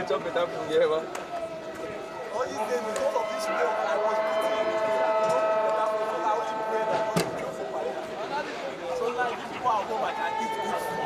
to chop better food here, man. All these days, because of this milk, I was eating so like if people are home, I can eat good food.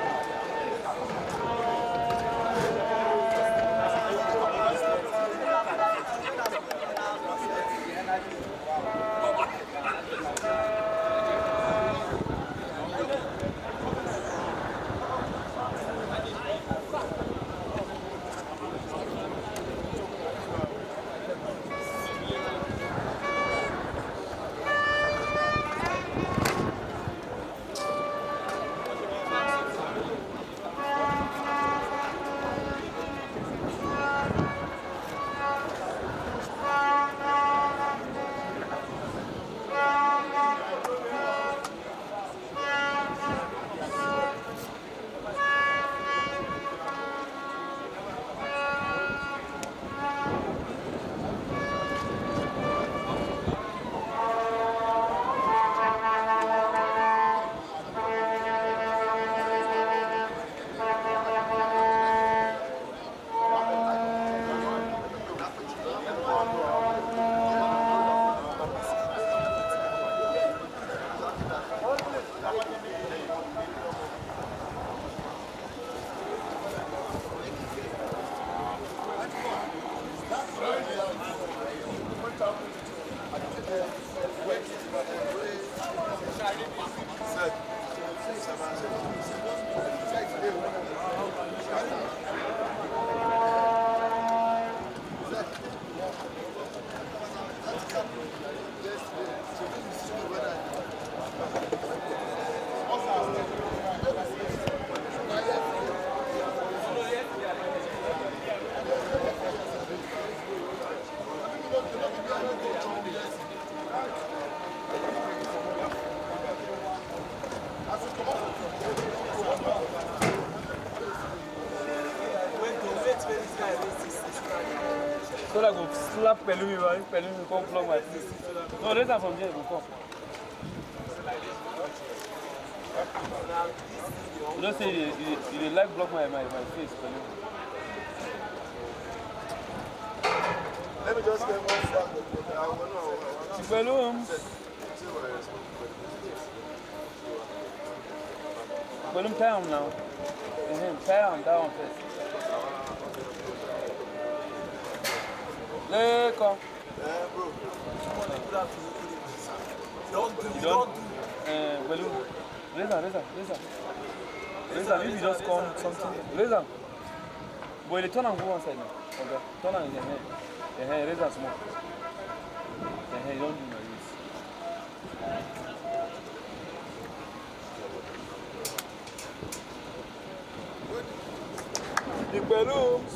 So I go slap Pelumi, right? Pelumi come plug my face. No, these are from there, will come. You don't say you like block my face, Pelumi. Let me just get one slap. Pelumi. Pelumi, tie him now. Tie him down first. Let come. Bro. You don't do. Balloon. Reza. If you just come something. Reza. Boy, the turn and go one side now. Okay. Turn and in the hair. Reza small. The hair, don't do like this. The balloons.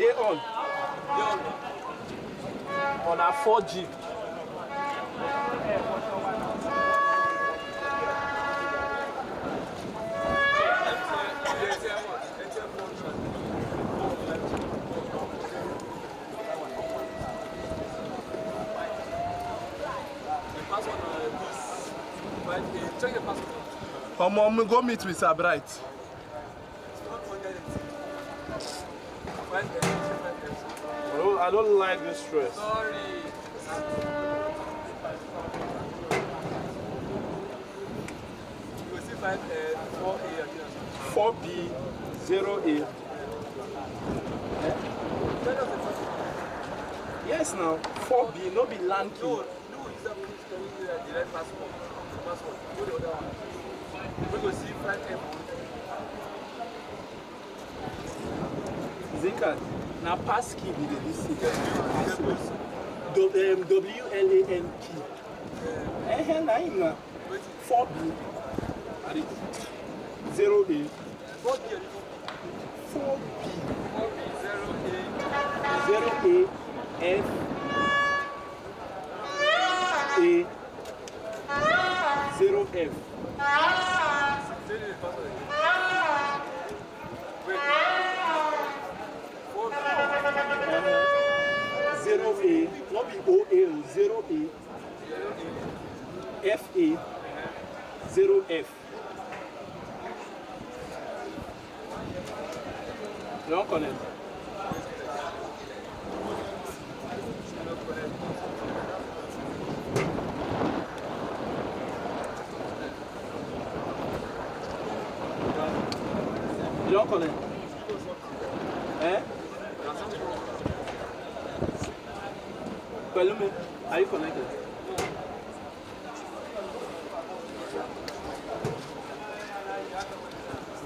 They on our 4G. Check the passport. Come on, go meet with Sir Bright. I don't like this stress. Sorry. You will see 4 A again. 4B08. Yes, now 4B, no be lanky. No, it's a direct passport. Go the other one. We go see 5M. Zinka, now pass key be the DC. WLANP. Now 4B 08. 4B 08 F A 0F. Zero A, not be OA, 0A, FA, 0F. You don't connect. You don't connect. Eh? Pelumi, are you connected?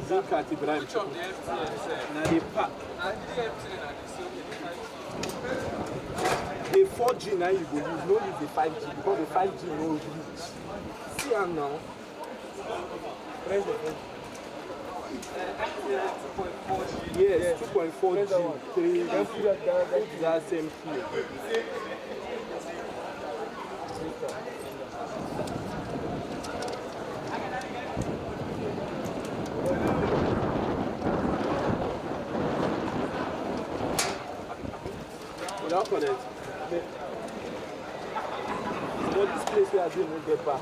Zinkat Ibrahim. Which of the FTN? Now they pack. The 4G now you go use, no use the 5G because the 5G no reach. See am now. Press the phone. Yes, 2.4G. 3. That's same here. Without connect. But this place we are doing will get back.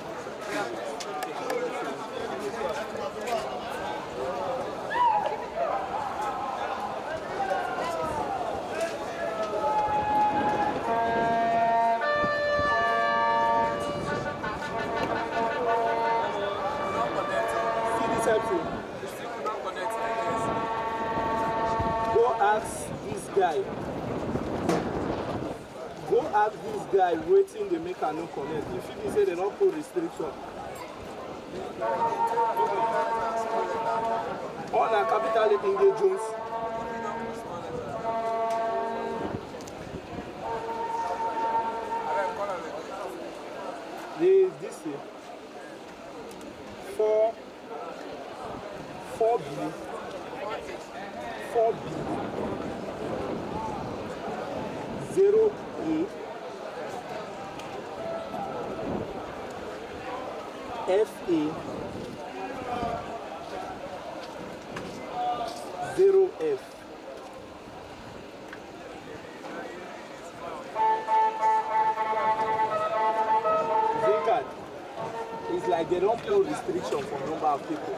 Go ask this guy waiting they make a no connect. If you say they don't put restriction. On a capital engagements. This here. 4B 0A FA 0F. Zinkat, it's like they don't put restriction for number of people.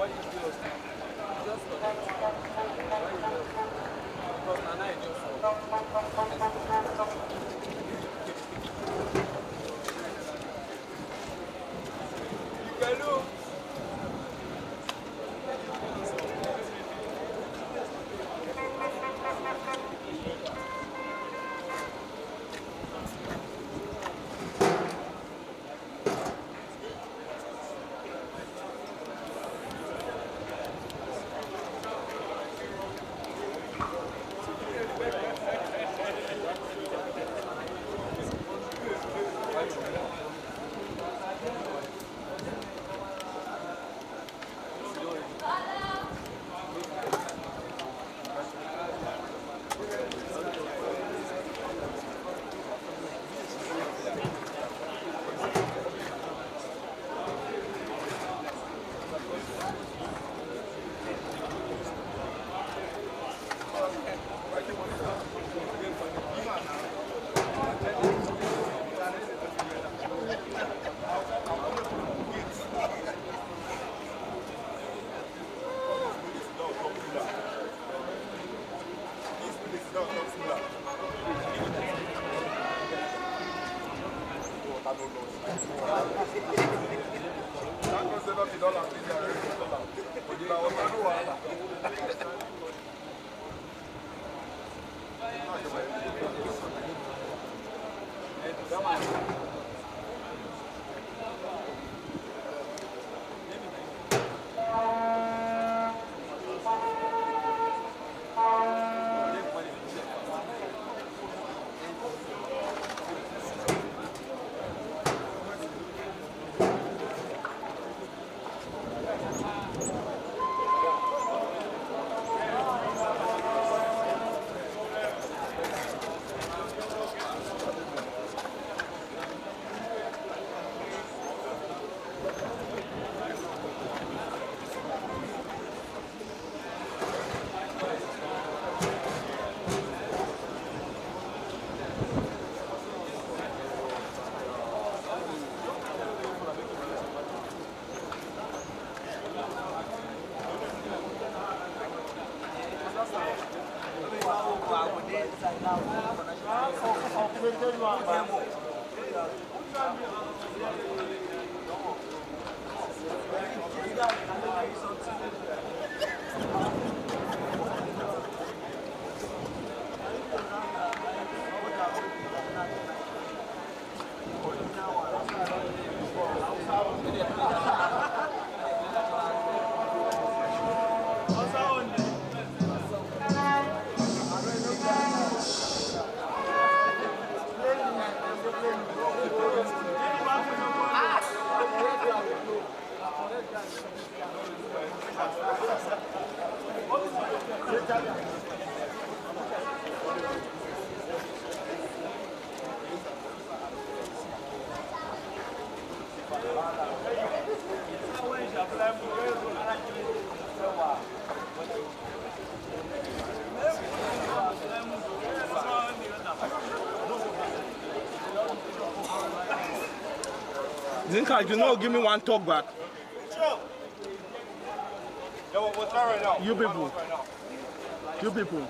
Why you do us? Just for that. Why you do us? Because Nana is just Hello. Zinka, you know, give me one talk back. Yo, what's that right now? You people. You people.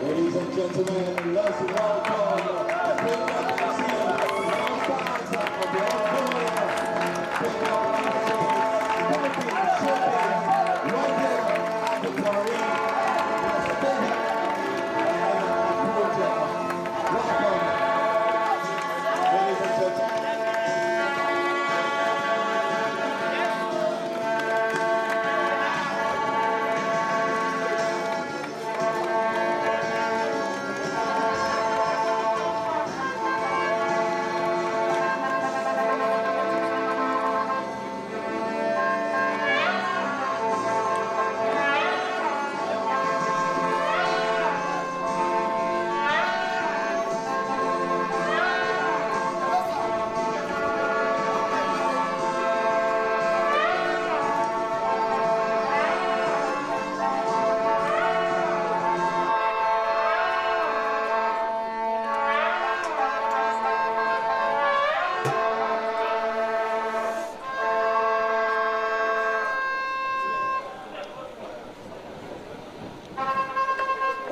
Ladies and gentlemen, let's welcome the Greenlock fans of the right here at the parade. Welcome, ladies and gentlemen.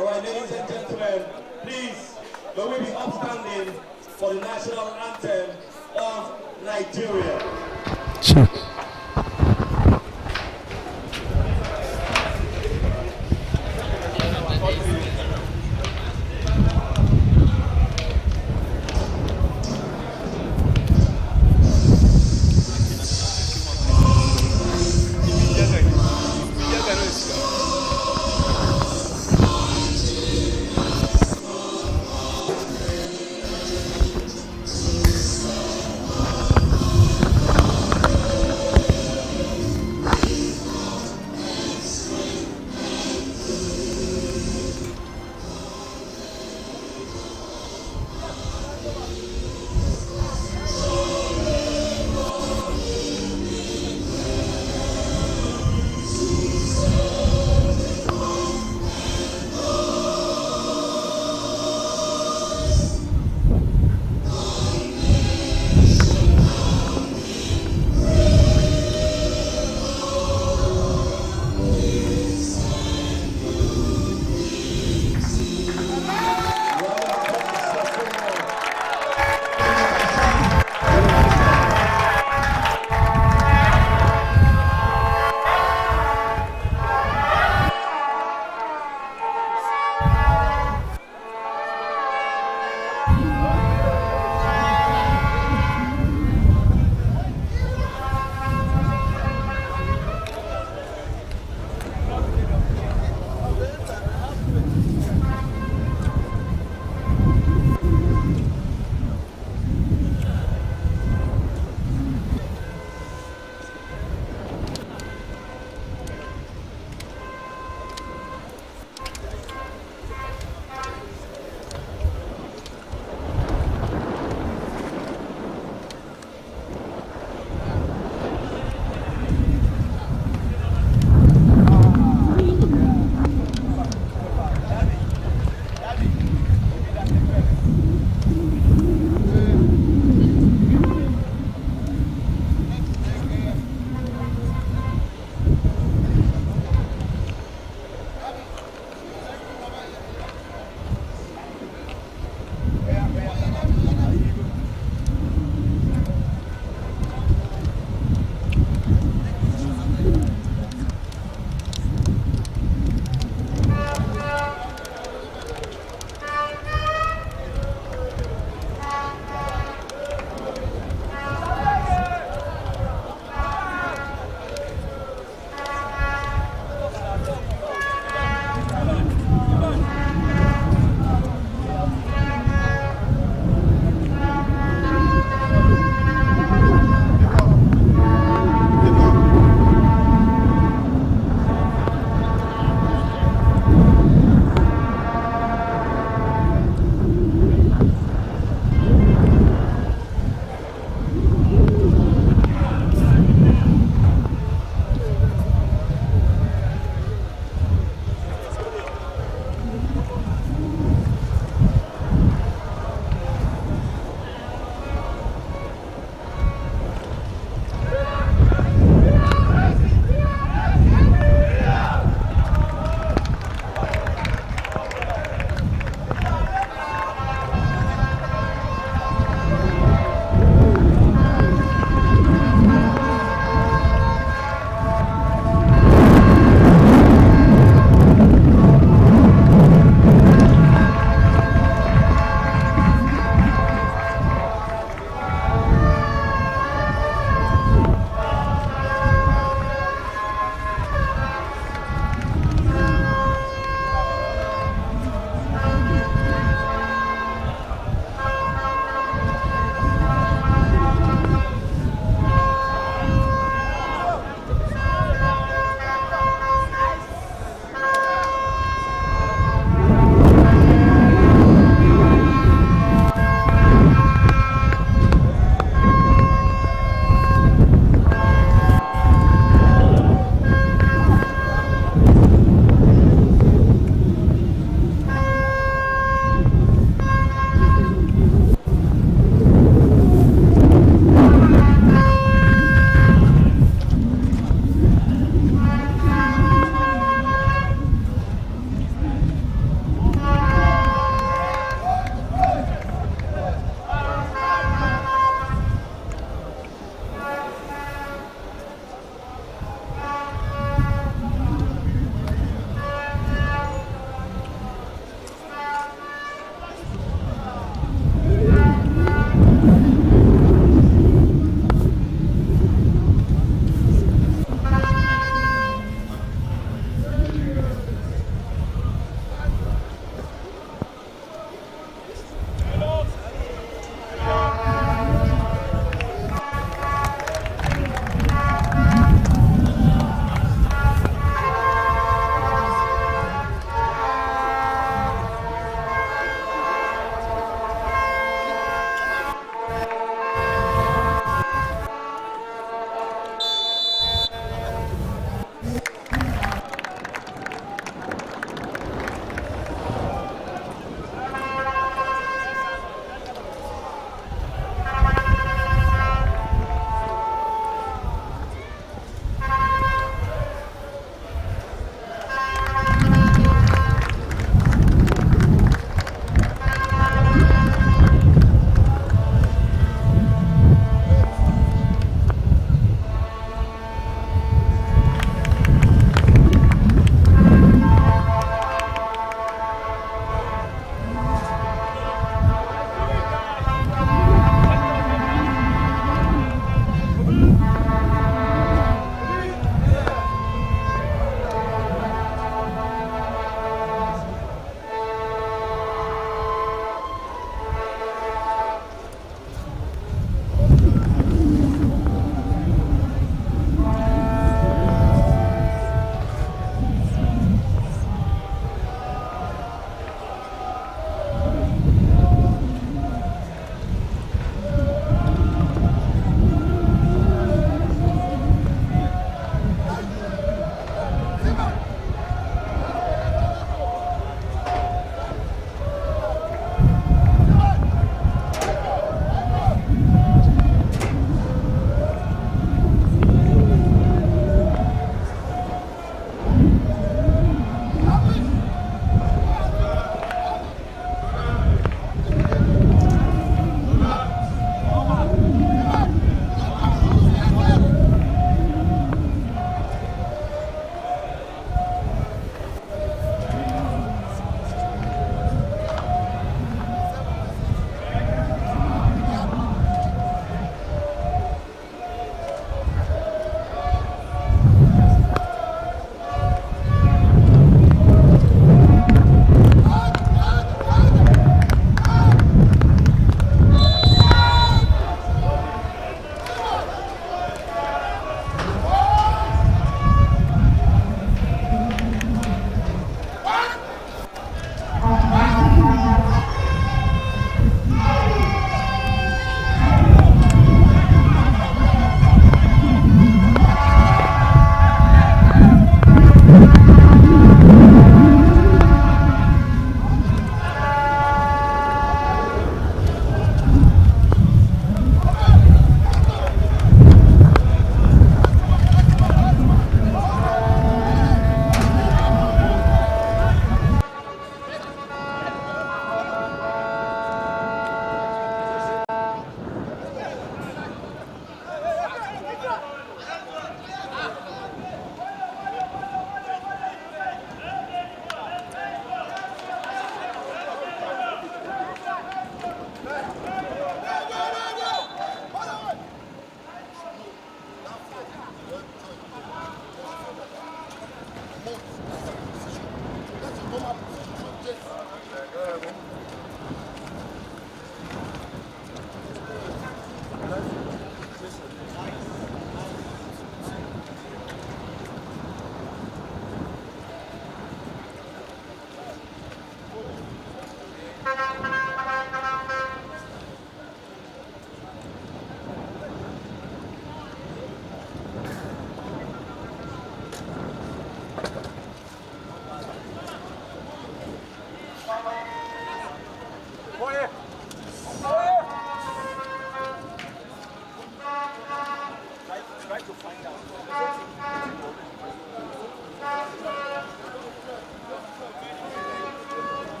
All right, ladies and gentlemen, please, may we be upstanding for the national anthem of Nigeria.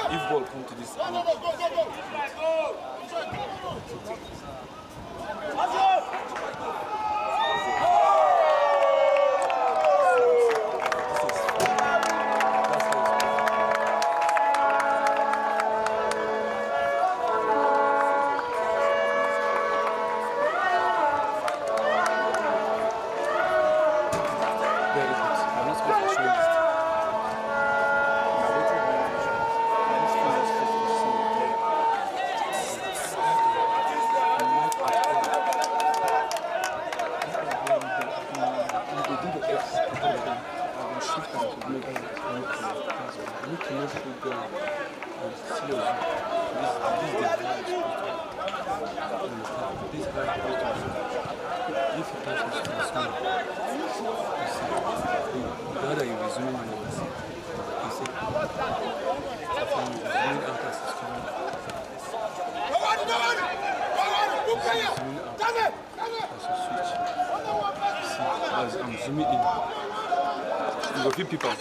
If ball come to this, I'm zooming in. You go few people.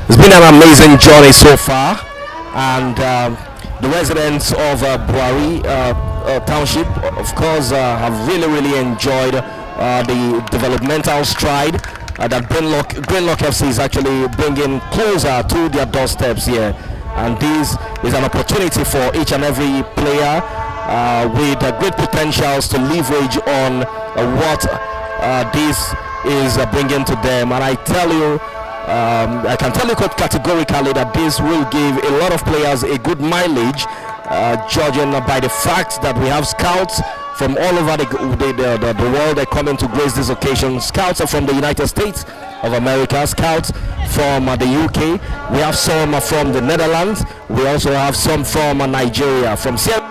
It's been an amazing journey so far, and the residents of Buari Township, of course, have really enjoyed the developmental stride that Greenlock FC is actually bringing closer to their doorsteps here. And this is an opportunity for each and every player with great potentials to leverage on what this is bringing to them. And I tell you, I can tell you categorically that this will give a lot of players a good mileage, judging by the fact that we have scouts from all over the world that come in to grace this occasion. Scouts are from the United States of America, scouts from the UK, we have some from the Netherlands, we also have some from Nigeria, from Sierra.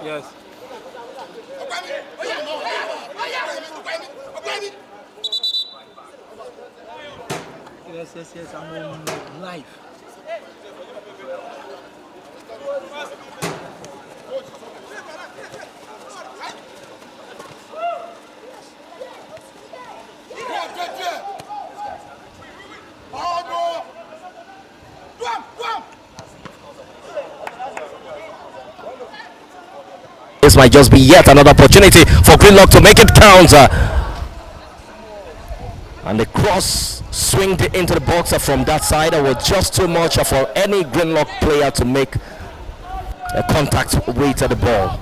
Yes. Yes, I'm on live. This might just be yet another opportunity for Greenlock to make it count. And the cross swinged into the box from that side. It was just too much for any Greenlock player to make a contact with the ball.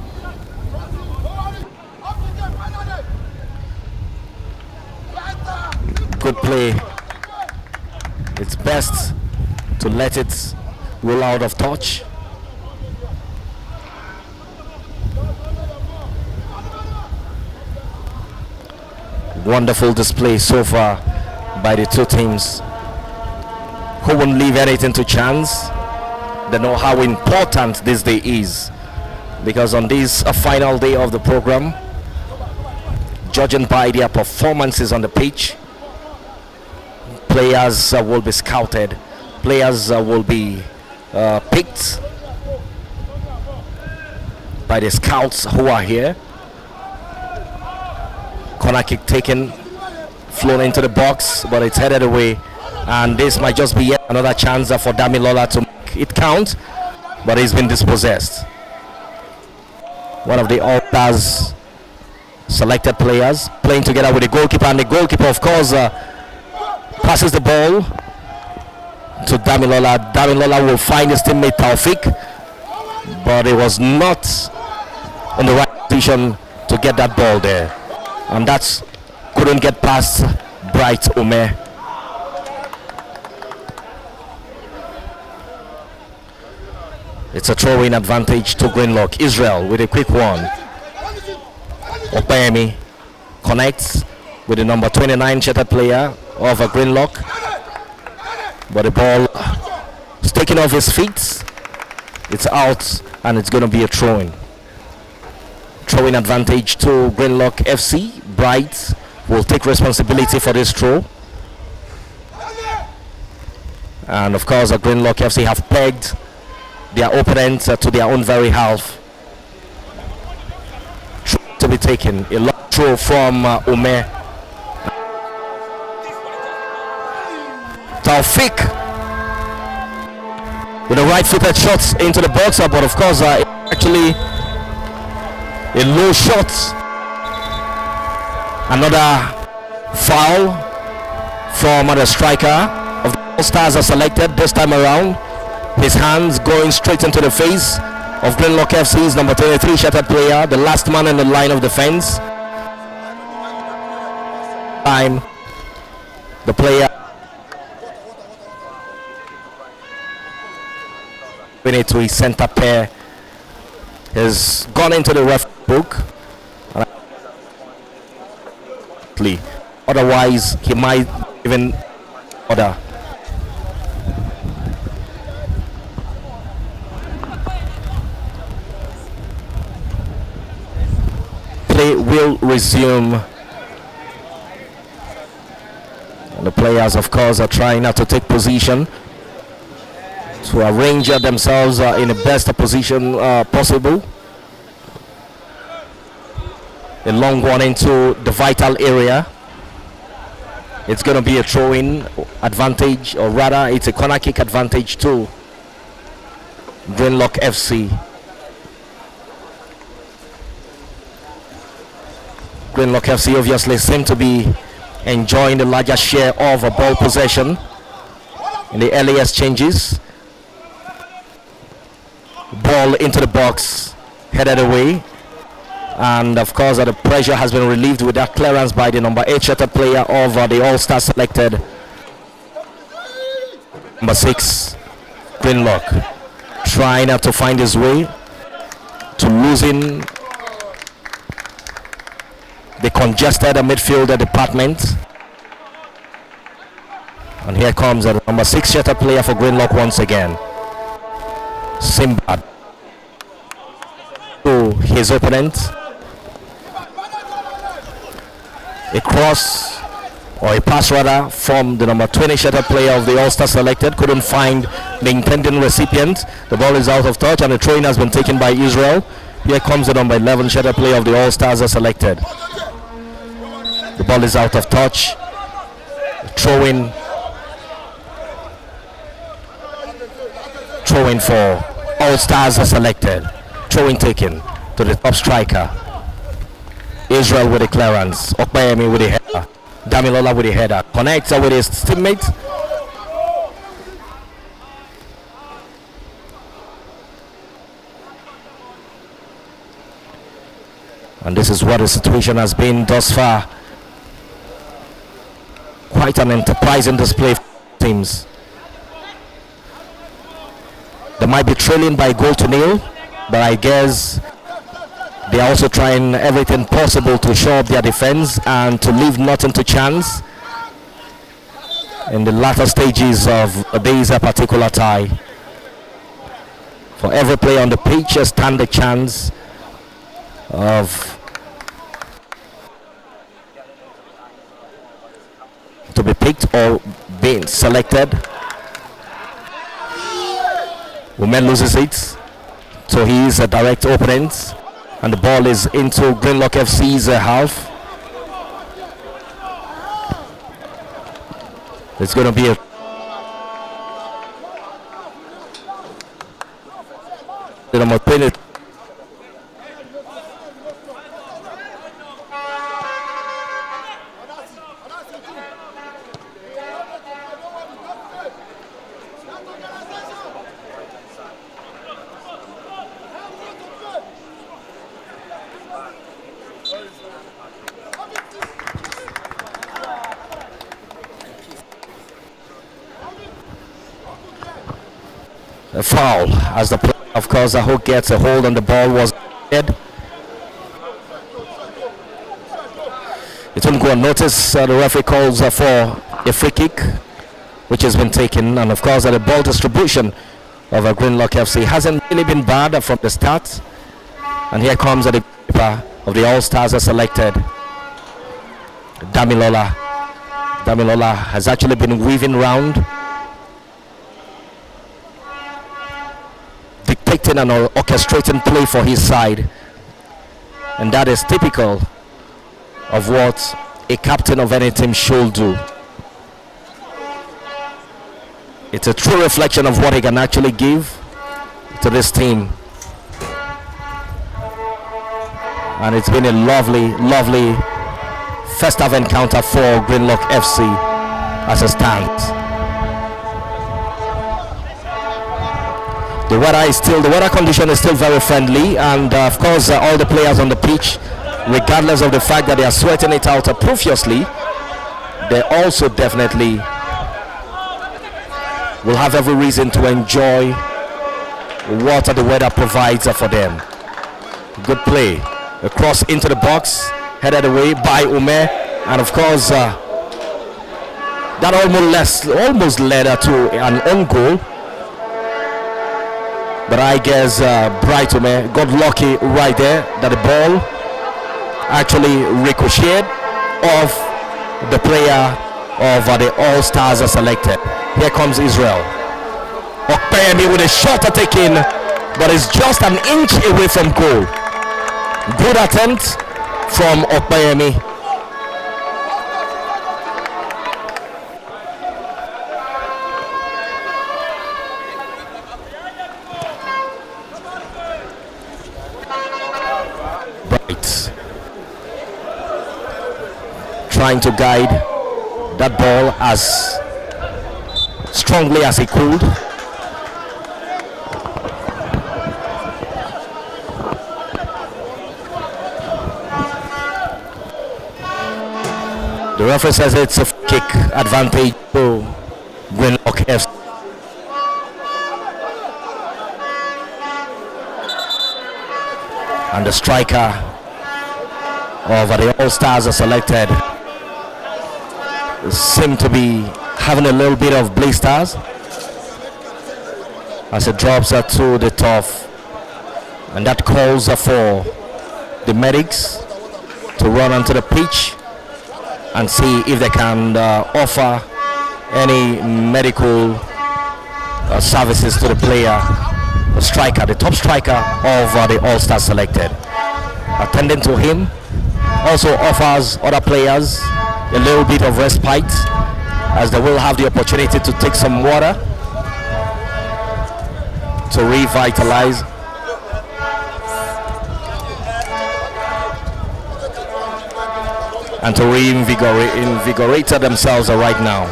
Good play. It's best to let it roll out of touch. Wonderful display so far by the two teams, who won't leave anything to chance. They know how important this day is, because on this final day of the program, judging by their performances on the pitch, players will be scouted, players will be picked by the scouts who are here. Corner kick taken, flown into the box, but it's headed away, and this might just be yet another chance for Damilola to make it count, but he's been dispossessed. One of the All-Stars selected players playing together with the goalkeeper, and the goalkeeper of course passes the ball to Damilola. Damilola will find his teammate Taufik, but it was not in the right position to get that ball there, and that's couldn't get past Bright Ume. It's a throw-in advantage to Greenlock. Israel with a quick one. Opeyemi connects with the number 29 shirted player of a Greenlock, but the ball is taken off his feet. It's out, and it's going to be a throw-in. Throwing advantage to Greenlock FC. Bright will take responsibility for this throw. And of course, Greenlock FC have pegged their opponent to their own very half. Throw to be taken. A long throw from Ume. Taufik with a right-footed shot into the box, but of course, actually a low shot. Another foul from the striker of the All-Stars are selected this time around. His hands going straight into the face of Greenlock FC's number 23 shattered player, the last man in the line of defense. Time the player to his center pair has gone into the ref book. Otherwise, he might even order. Play will resume. And the players, of course, are trying not to take position to arrange themselves in the best position possible. A long one into the vital area. It's going to be a throw-in advantage, or rather it's a corner kick advantage to Greenlock FC. Greenlock FC obviously seem to be enjoying the larger share of ball possession in the earliest changes. Ball into the box, headed away. And of course, the pressure has been relieved with that clearance by the number 8 shattered player of the All-Star selected number 6 Greenlock, trying to find his way to losing the congested midfield department. And here comes the number 6 shattered player for Greenlock once again, Simbad, to his opponent. A cross, or a pass rather, from the number 20 shattered player of the All-Star selected. Couldn't find the intending recipient. The ball is out of touch, and the throw-in has been taken by Israel. Here comes the number 11 shattered player of the All-Stars selected. The ball is out of touch. Throw-in for All-Stars selected. Throw-in taken to the top striker. Israel with the clearance. Okbayemi with the header. Damilola with the header. Connects with his teammate. And this is what the situation has been thus far. Quite an enterprising display for teams. They might be trailing by goal to nil, but I guess they are also trying everything possible to shore up their defense and to leave nothing to chance in the latter stages of this particular tie. For every player on the pitch, stand a chance of to be picked or being selected. Women loses it, so he is a direct opponent. And the ball is into Greenlock FC's half. It's going to be a number 20. A foul as the player, of course, who gets a hold on the ball was dead. It won't go unnoticed. The referee calls for a free kick which has been taken, and of course the ball distribution of Greenlock FC hasn't really been bad from the start. And here comes the keeper of the All-Stars selected, Damilola. Damilola has actually been weaving round, dictating and orchestrating play for his side, and that is typical of what a captain of any team should do. It's a true reflection of what he can actually give to this team. And it's been a lovely first half encounter for Greenlock FC as it stands. The weather condition is still very friendly, and of course all the players on the pitch, regardless of the fact that they are sweating it out profusely, they also definitely will have every reason to enjoy what the weather provides for them. Good play across into the box, headed away by Ume, and of course that almost led to an own goal, but I guess Bright Ume got lucky right there that the ball actually ricocheted off the player of the All-Stars selected. Here comes Israel. Okpeyemi with a shot taken, but it's just an inch away from goal. Good attempt from Okpeyemi. Bright trying to guide that ball as strongly as he could. The referee says it's a kick advantage to Greenlock FC. And the striker of the All-Stars are selected seem to be having a little bit of blisters as it drops to the turf, and that calls for the medics to run onto the pitch and see if they can offer any medical services to the player, the striker, the top striker of the All-Star selected. Attending to him also offers other players a little bit of respite, as they will have the opportunity to take some water to revitalize. And to reinvigorate themselves right now.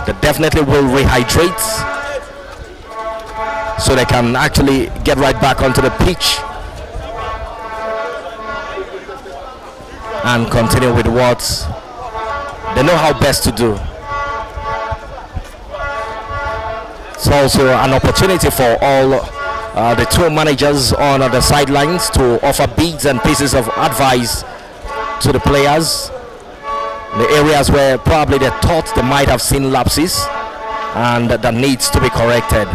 They definitely will rehydrate so they can actually get right back onto the pitch and continue with what they know how best to do. It's also an opportunity for all the two managers on the sidelines to offer bits and pieces of advice to the players, the areas where probably they thought they might have seen lapses and that needs to be corrected.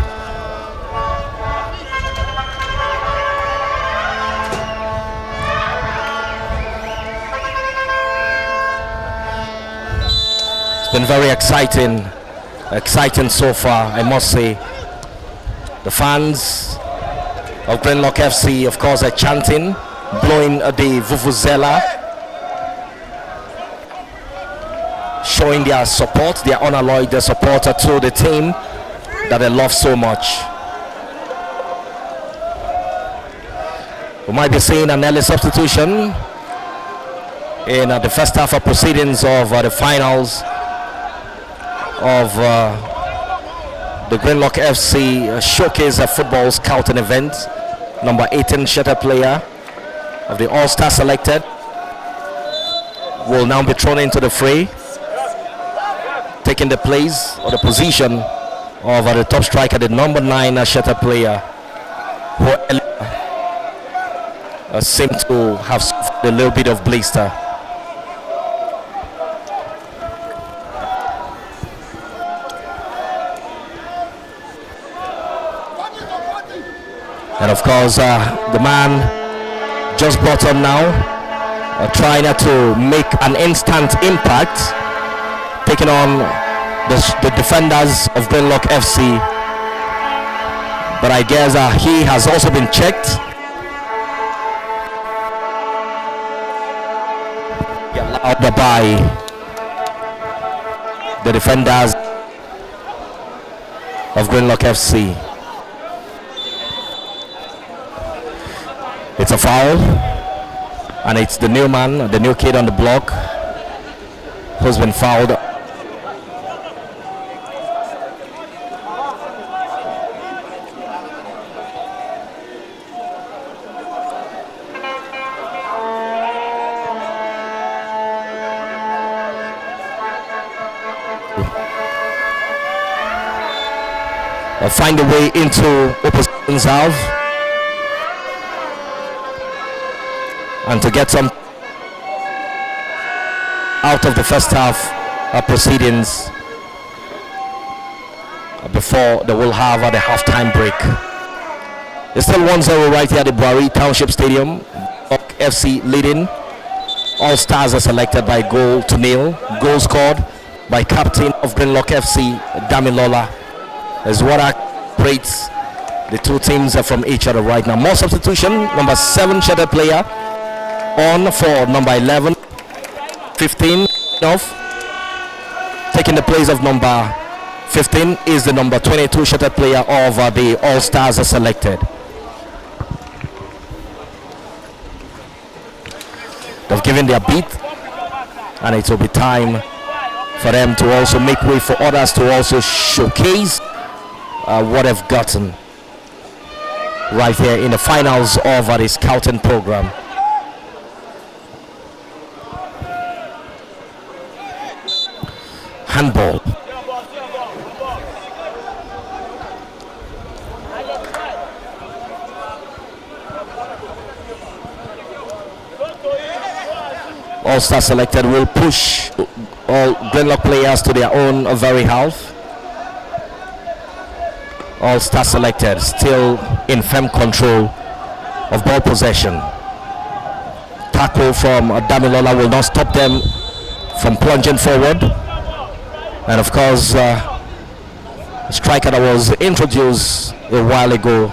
It's been very exciting so far, I must say. The fans of Greenlock FC, of course, are chanting, blowing the vuvuzela, showing their support, their unalloyed support to the team that they love so much. We might be seeing an early substitution in the first half of proceedings of the finals of the Greenlock FC Showcase Football Scouting event. Number 18 shutter player of the All-Star selected will now be thrown into the fray, taking the place or the position of the top striker, the number 9 shutter player, who seemed to have suffered a little bit of blister. And of course, the man just brought on now, trying to make an instant impact, taking on the defenders of Greenlock FC. But I guess he has also been checked. Allowed by the defenders of Greenlock FC. It's a foul, and it's the new man, the new kid on the block, who's been fouled. Find a way into opposition's half and to get some out of the first half proceedings before they will have the halftime break. It's still 1-0 right here at the Buari Township Stadium. FC leading. All stars are selected by goal to nil. Goal scored by captain of Greenlock FC, Damilola, is what separates the two teams from each other right now. More substitution. Number 7 shaded player on for number 11. 15 off. Taking the place of number 15 is the number 22 shaded player of the All Stars are selected. They've given their beat, and it will be time for them to also make way for others to also showcase what they've gotten right here in the finals of the scouting program. Handball. All Star selected will push all Greenlock players to their own very half. All Star selected still in firm control of ball possession. Tackle from Damilola will not stop them from plunging forward. And of course, the striker that was introduced a while ago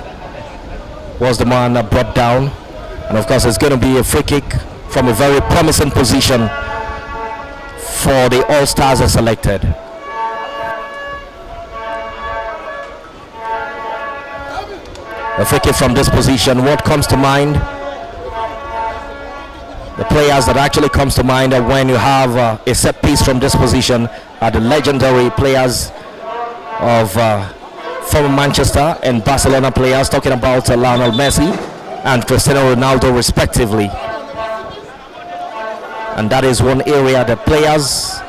was the man brought down. And of course, it's going to be a free kick from a very promising position for the All Stars are selected. A free kick from this position. What comes to mind? The players that actually comes to mind when you have a set piece from this position are the legendary players of former Manchester and Barcelona players, talking about Lionel Messi and Cristiano Ronaldo respectively. And that is one area that players,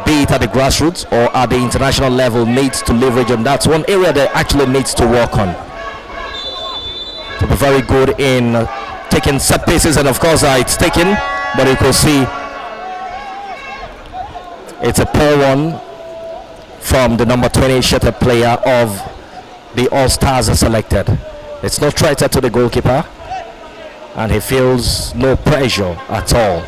be it at the grassroots or at the international level, needs to leverage on. That's one area that actually needs to work on. To be very good in taking set pieces, and of course it's taken, but you can see it's a poor one from the number 20 shirted player of the All Stars selected. It's no threat to the goalkeeper, and he feels no pressure at all.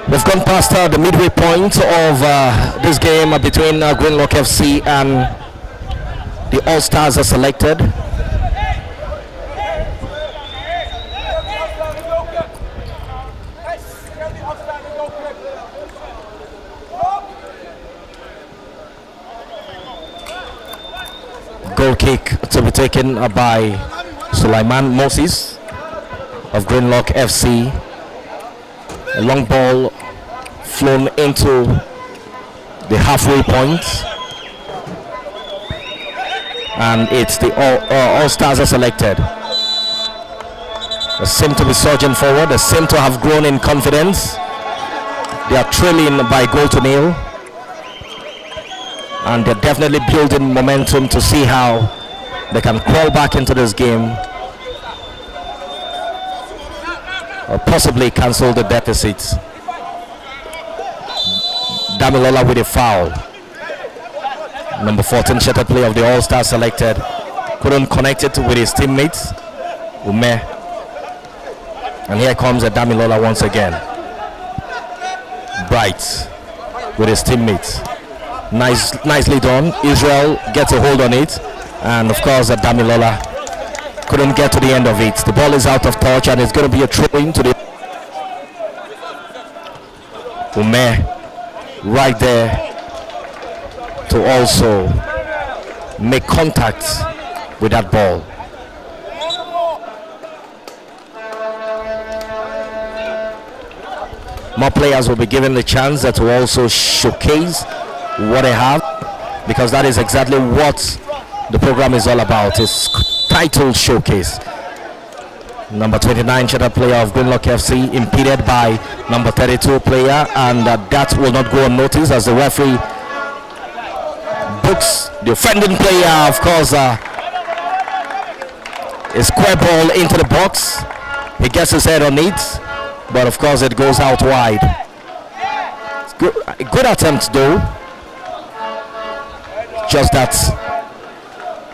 We've gone past the midway point of this game between Greenlock FC and the All Stars are selected. Goal kick to be taken by Sulaiman Moses of Greenlock FC. A long ball flown into the halfway point, and it's the All Stars are selected. They seem to be surging forward. They seem to have grown in confidence. They are trailing by goal to nil, and they're definitely building momentum to see how they can crawl back into this game or possibly cancel the deficit. Damilola with a foul. Number 14 shattered play of the All-Star selected. Couldn't connect it with his teammates. Ume. And here comes a Damilola once again. Bright with his teammates. Nicely done. Israel gets a hold on it. And of course, Damilola couldn't get to the end of it. The ball is out of touch and it's going to be a throw-in to the Ume right there to also make contact with that ball. More players will be given the chance to also showcase what they have, because that is exactly what the program is all about. It's title showcase. Number 29 shattered player of Greenlock FC impeded by number 32 player, and that will not go unnoticed as the referee books the offending player. Of course, a square ball into the box. He gets his head on it, but of course it goes out wide. It's good, a good attempt though, just that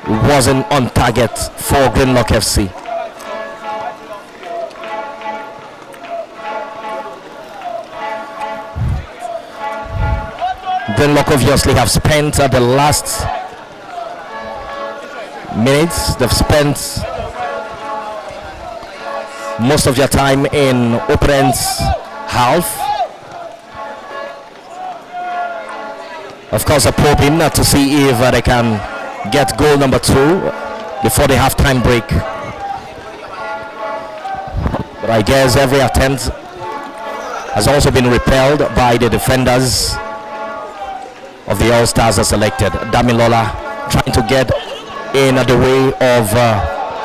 it wasn't on target for Greenlock FC. Greenlock obviously have spent the last minutes, they've spent most of their time in opponent's half. Of course, a probing to see if they can get goal number 2 before the halftime break. But I guess every attempt has also been repelled by the defenders of the All-Stars are selected. Damilola trying to get in the way of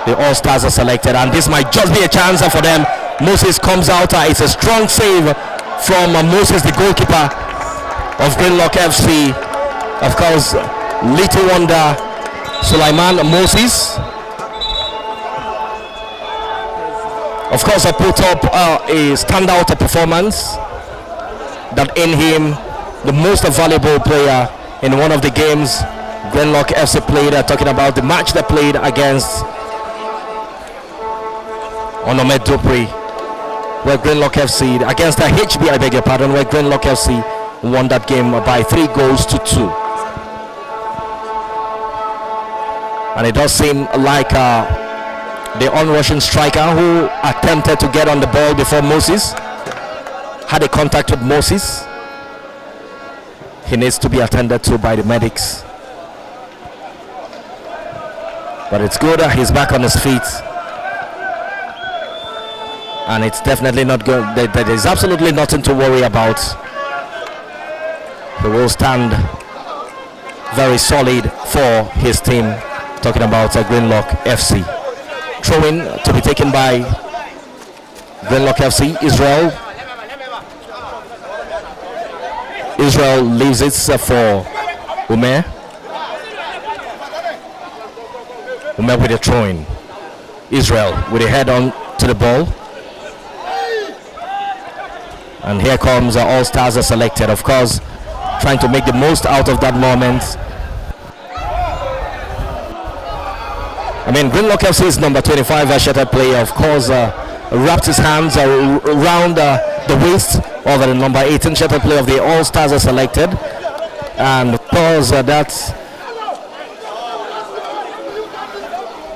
the All-Stars are selected, and this might just be a chance for them. Moses comes out. It's a strong save from Moses, the goalkeeper of Greenlock FC. Of course, little wonder Sulaiman Moses, of course, put up a standout performance that in him the most valuable player in one of the games Greenlock FC played. Talking about the match they played against Onome Dupri, where Greenlock FC against the HB, I beg your pardon, where Greenlock FC won that game by 3-2. And it does seem like the on-rushing striker who attempted to get on the ball before Moses had a contact with Moses. He needs to be attended to by the medics. But it's good that he's back on his feet. And it's definitely not good. There is absolutely nothing to worry about. He will stand very solid for his team. Talking about Greenlock FC. Throw-in to be taken by Greenlock FC. Israel leaves it for Ume. Ume with a throw-in. Israel with a head on to the ball. And here comes All-Stars are selected. Of course, trying to make the most out of that moment. I mean, Greenlock FC's number 25 shattered player, of course, wrapped his hands around the waist of the number 18 shattered player of the All-Stars are selected. And of course, that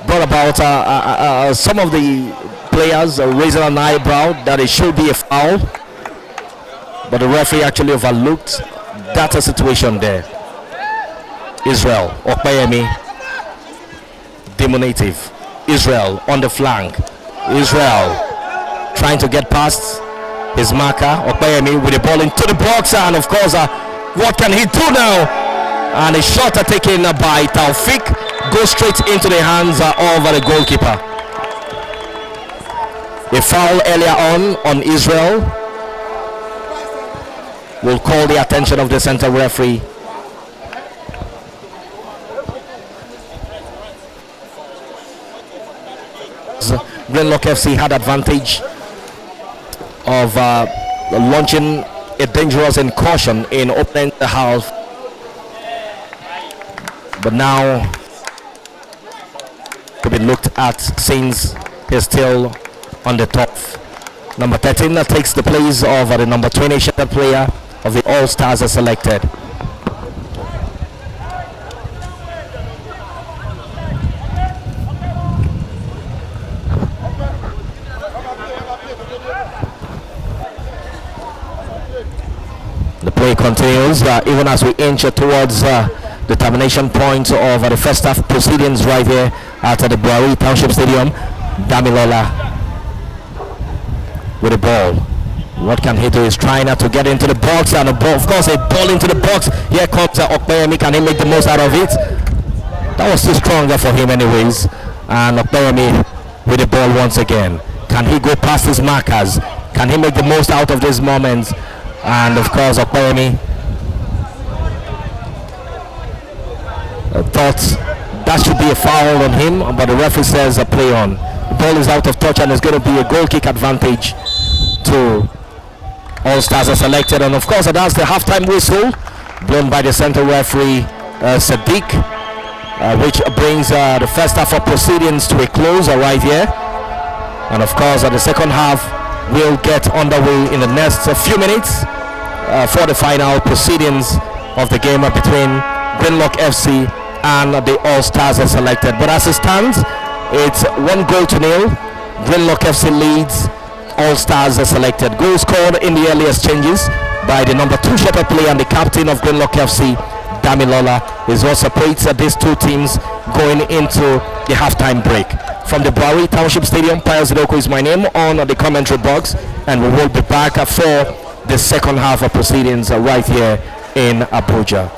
brought about some of the players raising an eyebrow that it should be a foul. But the referee actually overlooked that situation there. Israel, Okpayemi, Demo native. Israel on the flank. Israel trying to get past his marker, Okpayemi, with the ball into the box. And of course, what can he do now? And a shot taken by Taufik goes straight into the hands of the goalkeeper. A foul earlier on Israel will call the attention of the center referee. Greenlock FC had advantage of launching a dangerous incursion in opening the half, but now to be looked at since he's still on the top. Number 13 takes the place of the number 20 shuttle player of the All-Stars are selected. The play continues even as we inch towards the termination point of the first half proceedings right here at the Buhari Township Stadium. Damilola with the ball. What can he do? He's trying to get into the box, and of course a ball into the box. Here comes Okpeyemi. Can he make the most out of it? That was too strong for him anyways. And Okpeyemi with the ball once again. Can he go past his markers? Can he make the most out of this moment? And of course Okpeyemi thought that should be a foul on him, but the referee says a play on. The ball is out of touch and it's going to be a goal kick advantage to All Stars are selected. And of course that's the halftime whistle blown by the central referee Sadiq, which brings the first half of proceedings to a close right here. And of course the second half will get underway in the next few minutes for the final proceedings of the game between Greenlock FC and the All Stars are selected. But as it stands, it's 1-0. Greenlock FC leads, All Stars are selected. Goals scored in the early exchanges by the number 2 shepherd player and the captain of Greenlock FC, Damilola, is what separates these two teams going into the halftime break. From the Buhari Township Stadium, Pius Idoko is my name on the commentary box, and we will be back for the second half of proceedings right here in Abuja.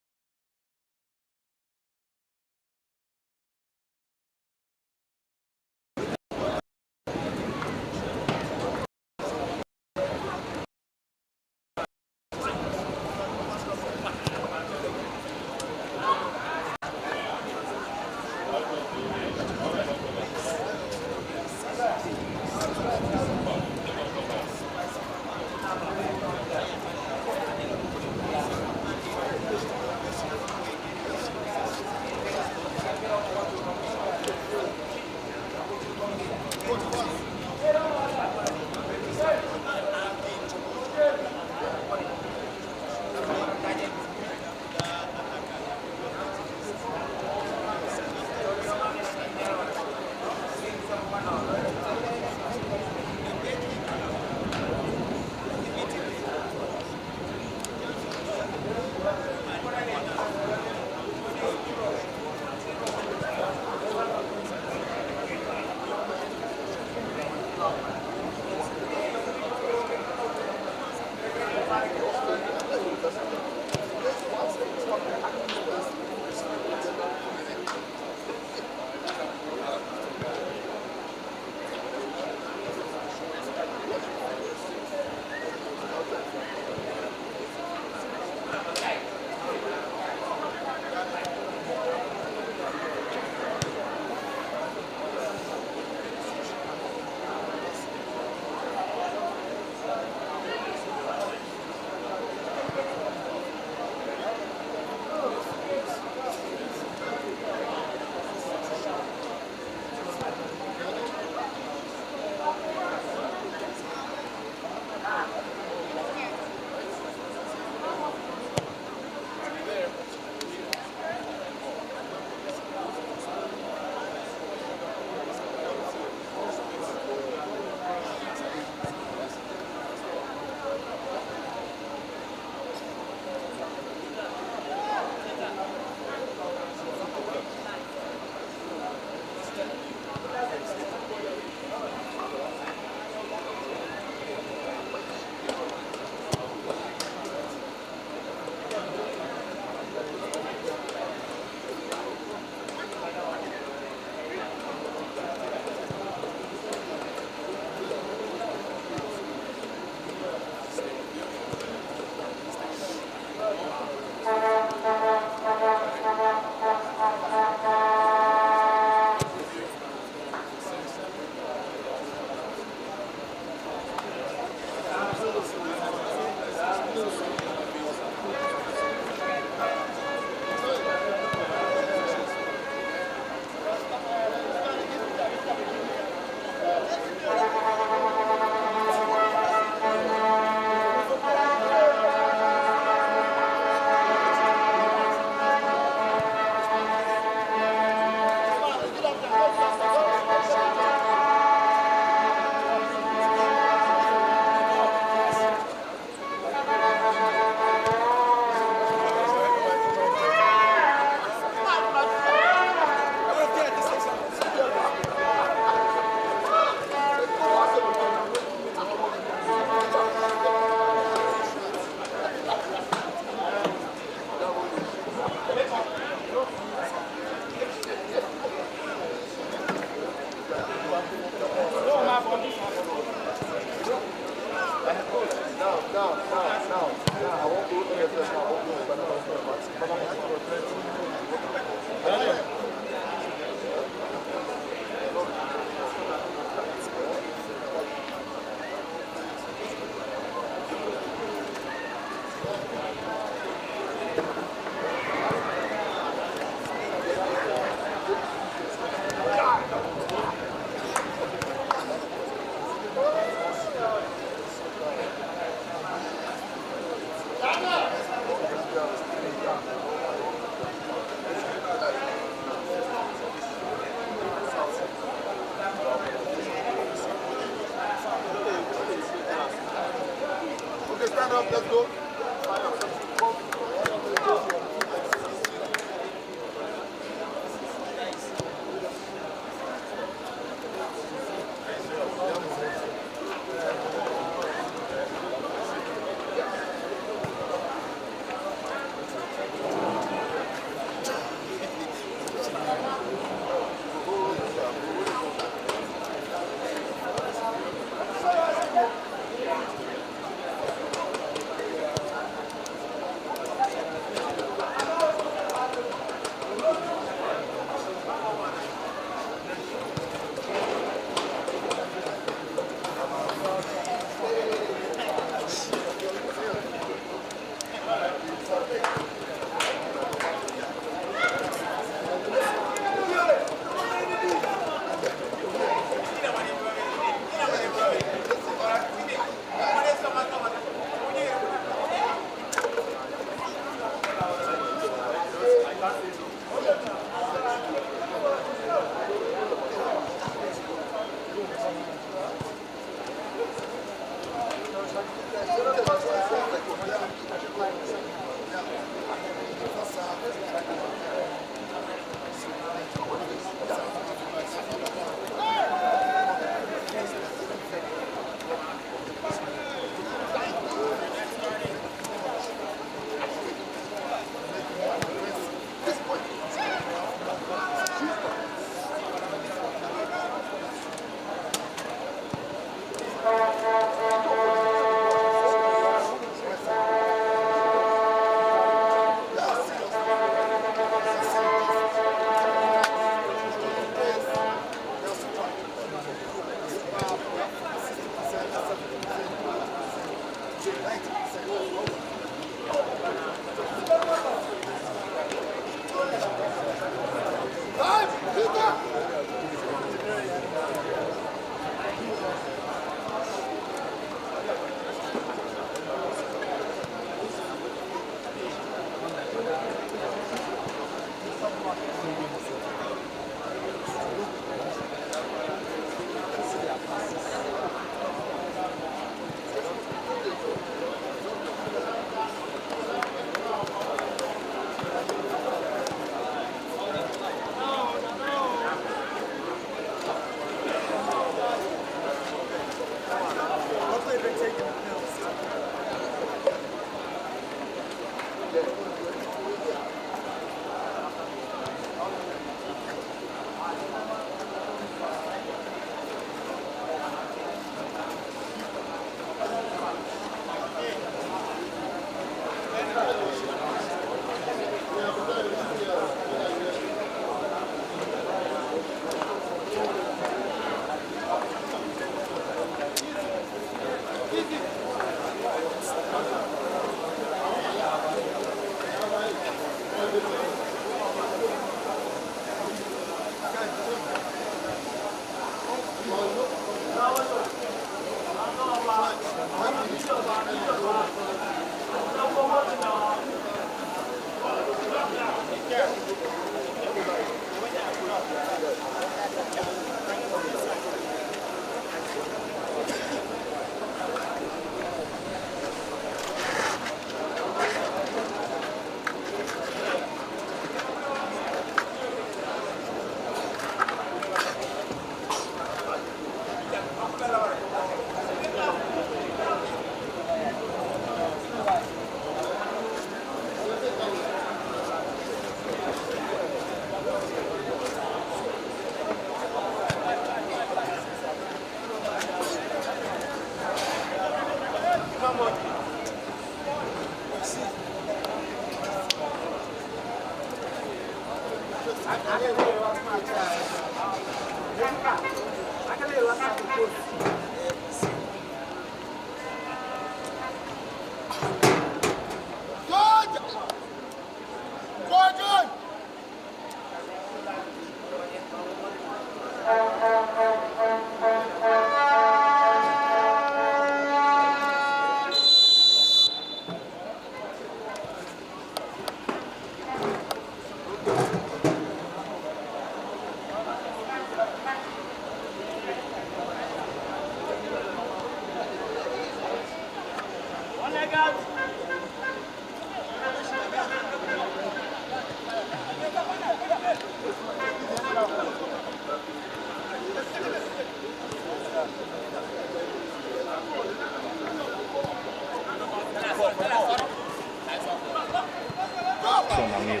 phone on mute.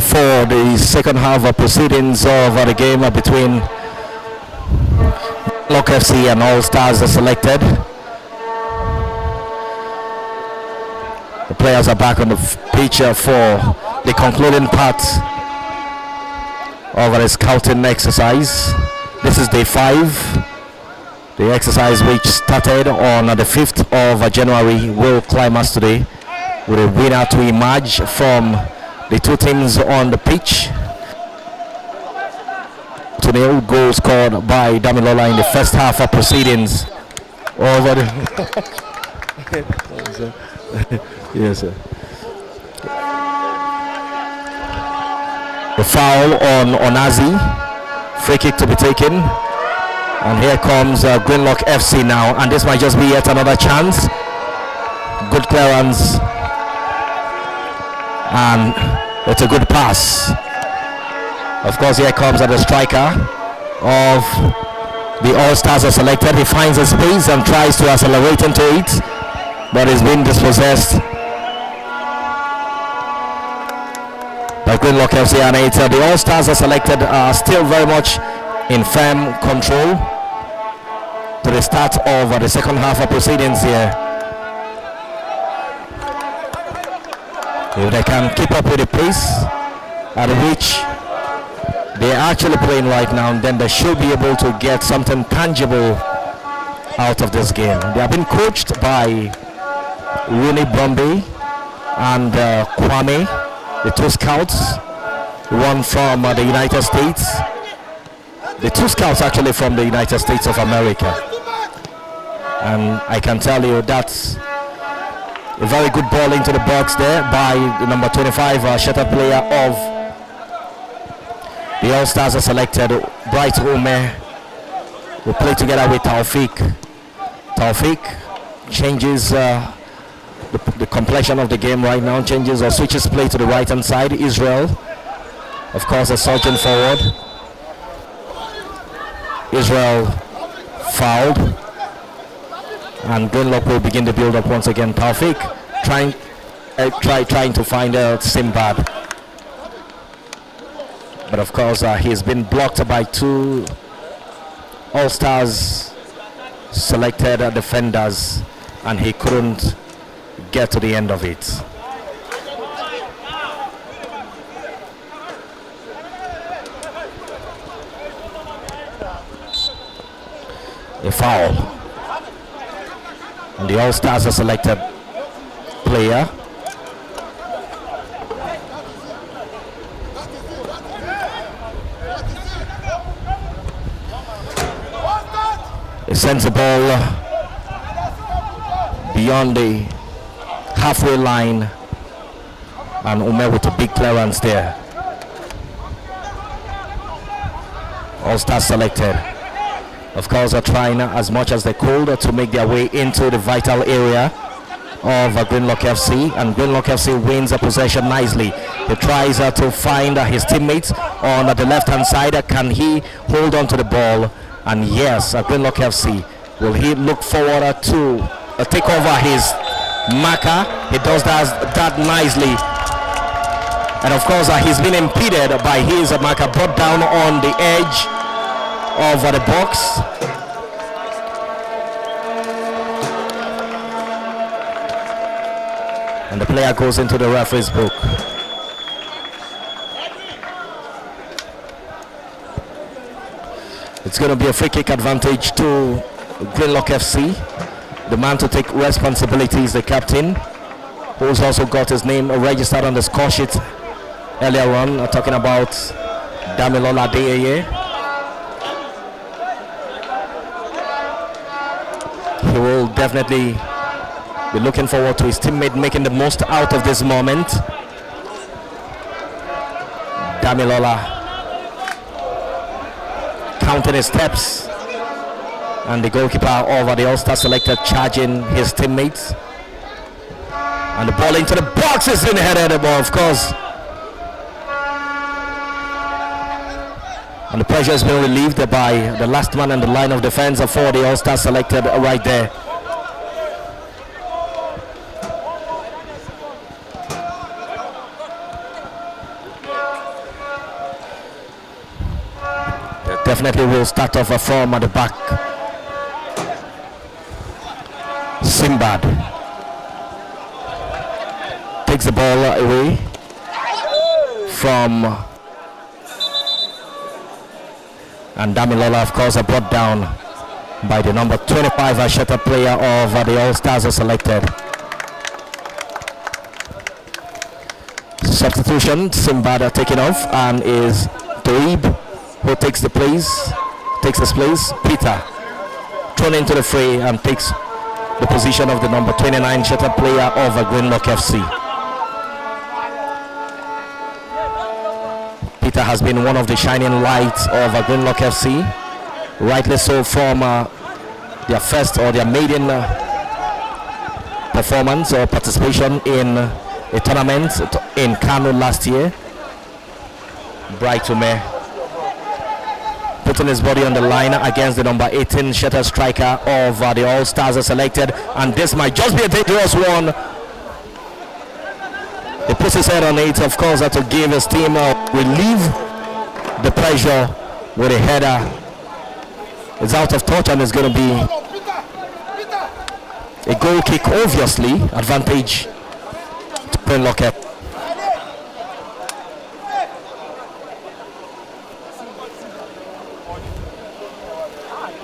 For the second half of proceedings of the game between Lock FC and All Stars are selected. The players are back on the pitch for the concluding part of the scouting exercise. This is day 5. The exercise, which started on the 5th of January, will climax today with a winner to emerge from the two teams on the pitch. 2-0 goal scored by Damilola in the first half of proceedings over the yes, sir. The foul on Onazi, free kick to be taken, and here comes Greenlock FC now, and this might just be yet another chance. Good clearance, and it's a good pass. Of course, here comes the striker of the All Stars are selected. He finds a space and tries to accelerate into it, but is being dispossessed by Greenlock FC, and the All Stars are selected are still very much in firm control to the start of the second half of proceedings here. If they can keep up with the pace at which they're actually playing right now, then they should be able to get something tangible out of this game. They have been coached by Rooney Bromby and Kwame, the two scouts, one from the United States, the two scouts actually from the United States of America. And I can tell you that's a very good ball into the box there by the number 25 shutter player of the All Stars are selected, Bright Ume, will play together with Taufik. Taufik changes the complexion of the game right now, changes or switches play to the right hand side. Israel, of course, a surging forward. Israel fouled, and Greenlock will begin the build up once again. Taufik trying to find Simbad, but of course he's been blocked by two All Stars selected defenders, and he couldn't get to the end of it. A foul, and the All Stars are selected player. He sends the ball beyond the halfway line, and Ume with a big clearance there. All Stars selected, of course, are trying as much as they could to make their way into the vital area of Greenlock FC, and Greenlock FC wins a possession nicely. He tries to find his teammates on the left hand side. Can he hold on to the ball? And yes, Greenlock FC, will he look forward to take over his marker? He does that nicely, and of course he's been impeded by his marker, brought down on the edge of the box. And the player goes into the referee's book. It's going to be a free kick advantage to Greenlock FC. The man to take responsibility is the captain, who's also got his name registered on the score sheet earlier on, talking about Damilola Deyeye. He will definitely be looking forward to his teammate making the most out of this moment. Damilola counting his steps. And the goalkeeper over the All-Star selected charging his teammates. And the ball into the box is in headed, of course. And the pressure has been relieved by the last man in the line of defense for the All-Star selected right there. Definitely will start off a form at the back. Simbad takes the ball away from, and Damilola, of course, are brought down by the number 25 Asheta player of the All-Stars are selected. Substitution, Simbad taken off, and is Doib who takes his place. Peter thrown into the fray and takes the position of the number 29 Sheta player of Greenlock FC. Peter has been one of the shining lights of Greenlock FC, rightly so, from their first or their maiden performance or participation in a tournament in Kano last year. Bright Ume putting his body on the line against the number 18 Sheta striker of the All-Stars are selected, and this might just be a dangerous one. He puts his head on it, of course, to give his team relieve the pressure with a header. It's out of touch and it's going to be a goal kick, obviously, advantage to Greenlock.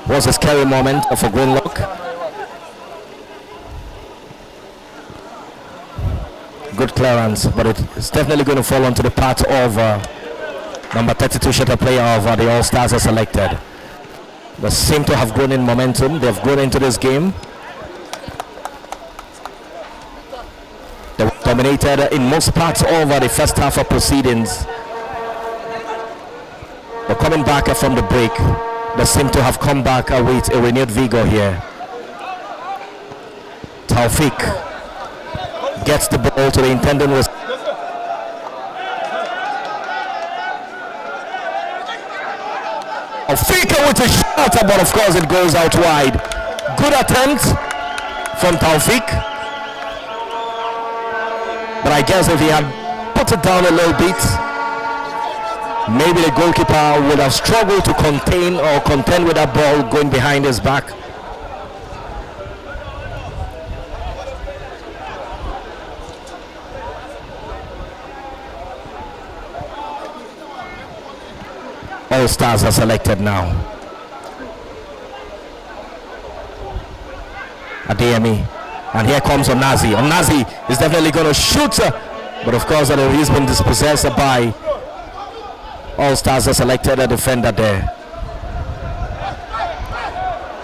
Was a scary moment for Greenlock. Good clearance, but it's definitely going to fall onto the part of number 32 Sheta player of the All-Stars are selected. They seem to have grown in momentum. They've grown into this game. They were dominated in most parts over the first half of proceedings. But coming back from the break, they seem to have come back with a renewed vigor here. Taufik gets the ball to the intended receiver. Taufik with a shot, but of course it goes out wide. Good attempt from Taufik, but I guess if he had put it down a little bit, maybe the goalkeeper would have struggled to contain or contend with that ball going behind his back. All Stars are selected now. Adeyemi, and here comes Onazi. Onazi is definitely going to shoot, but of course he's been dispossessed by All Stars are selected a defender there.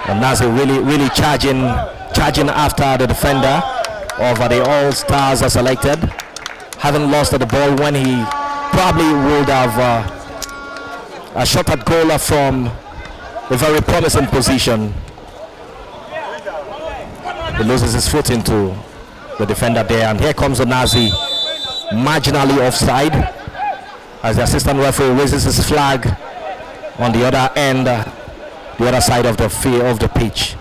Onazi really charging after the defender of the All Stars are selected, having lost the ball when he probably would have a shot at goal from a very promising position. He loses his foot into the defender there, and here comes Onazi, marginally offside, as the assistant referee raises his flag on the other end, the other side of the field of the pitch.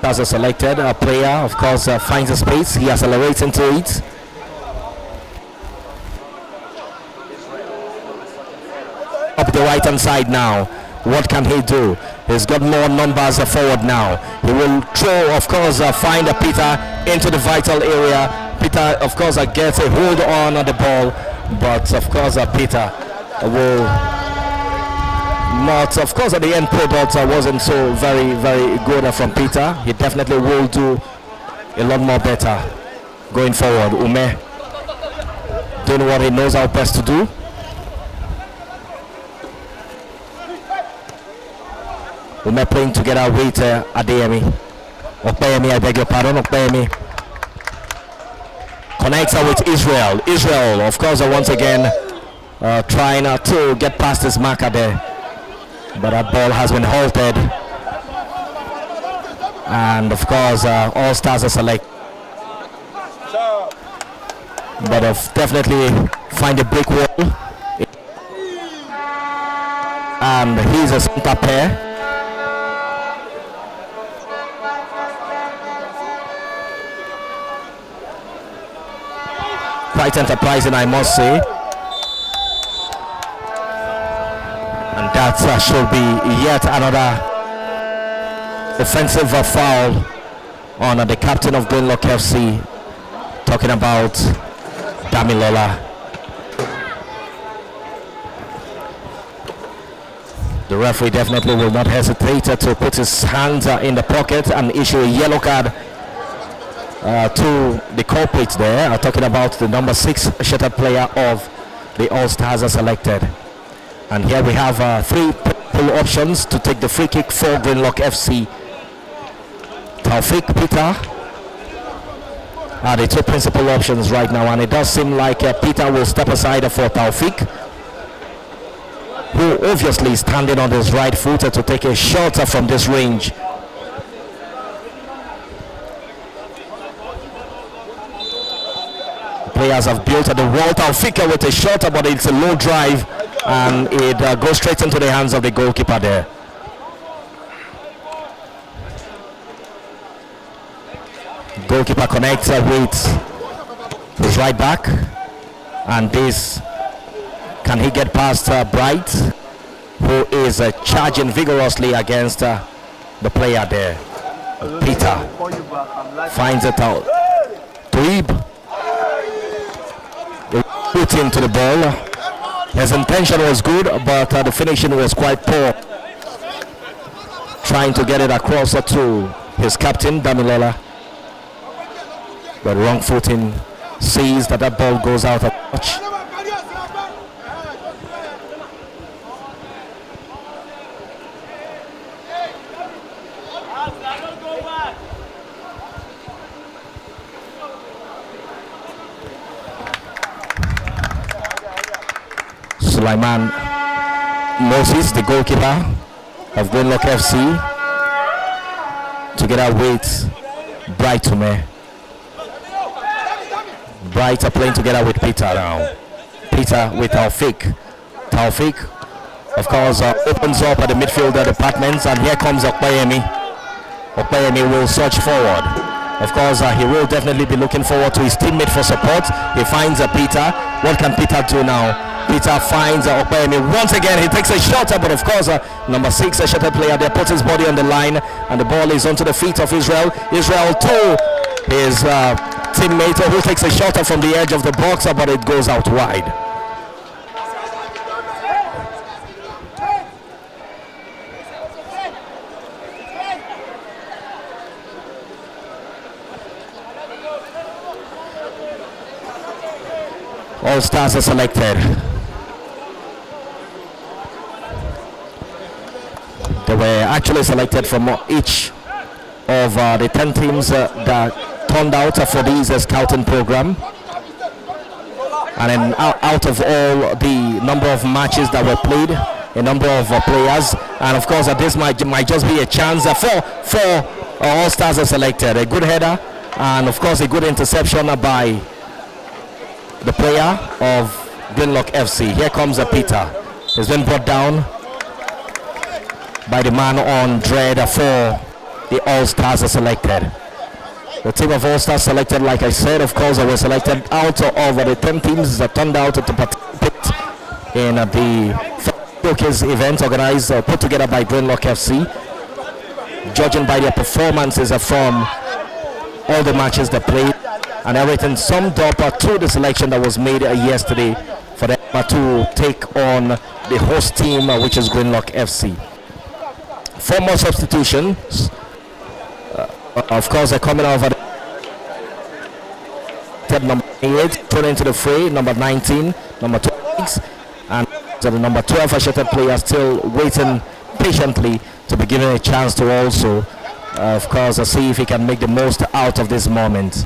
As a selected player, of course, finds a space. He accelerates into it. Up the right hand side now. What can he do? He's got more numbers forward now. He will throw, of course, find Peter into the vital area. Peter, of course, gets a hold on the ball, but of course, Peter will not. Of course, the end product wasn't so very good from Peter. He definitely will do a lot more better going forward. Ume doing what he knows how best to do. Ume playing together with Adeyemi. Okpeyemi, I beg your pardon, Okpeyemi connects with Israel. Israel, of course, once again trying to get past his marker there, but that ball has been halted, and of course all stars are selected, but definitely find a brick wall, and he's a center pair. Quite enterprising, I must say. And that should be yet another offensive foul on the captain of Greenlock FC, talking about Damilola. The referee definitely will not hesitate to put his hands in the pocket and issue a yellow card to the culprits there. Talking about the number 6 shattered player of the All-Stars are selected. And here we have 3 pull options to take the free kick for Greenlock FC. Taufik, Peter are the 2 principal options right now, and it does seem like Peter will step aside for Taufik, who obviously is standing on his right foot to take a shot from this range. Players have built the wall. Taufik with a shot, but it's a low drive, and it goes straight into the hands of the goalkeeper there. Goalkeeper connects with his right back, and this, can he get past Bright, who is charging vigorously against the player there. Peter finds it out. Dweeb put into the ball. His intention was good, but the finishing was quite poor. Trying to get it across to his captain, Damilola. But wrong footing sees that ball goes out of touch. Sulaiman Moses, the goalkeeper of Greenlock FC, together with Bright Tume. Bright are playing together with Peter now. Peter with Taufik. Taufik, of course, opens up at the midfielder departments, and here comes Okpayemi. Okpayemi will surge forward. Of course, he will definitely be looking forward to his teammate for support. He finds Peter. What can Peter do now? Peter finds Okpayemi once again. He takes a shot, but of course, number 6, a shattered player there, puts his body on the line, and the ball is onto the feet of Israel. Israel to his teammate, who takes a shot from the edge of the box, but it goes out wide. All stars are selected. They were actually selected from each of the 10 teams that turned out for this scouting program. And then out of all the number of matches that were played, a number of players, and of course this might just be a chance for all stars are selected. A good header, and of course a good interception by the player of Greenlock FC. Here comes Peter. He's been brought down by the man on dread for the All-Stars are selected. The team of All-Stars selected, like I said, of course, were selected out of the 10 teams that turned out to participate in the showcase event organized, put together by Greenlock FC. Judging by their performances from all the matches they played, and everything summed up to the selection that was made yesterday for them to take on the host team, which is Greenlock FC. 4 more substitutions. Of course, they're coming over the number 8, put into the fray, number 19, number 26, and the number 12 shattered player still waiting patiently to be given a chance to also, of course, see if he can make the most out of this moment.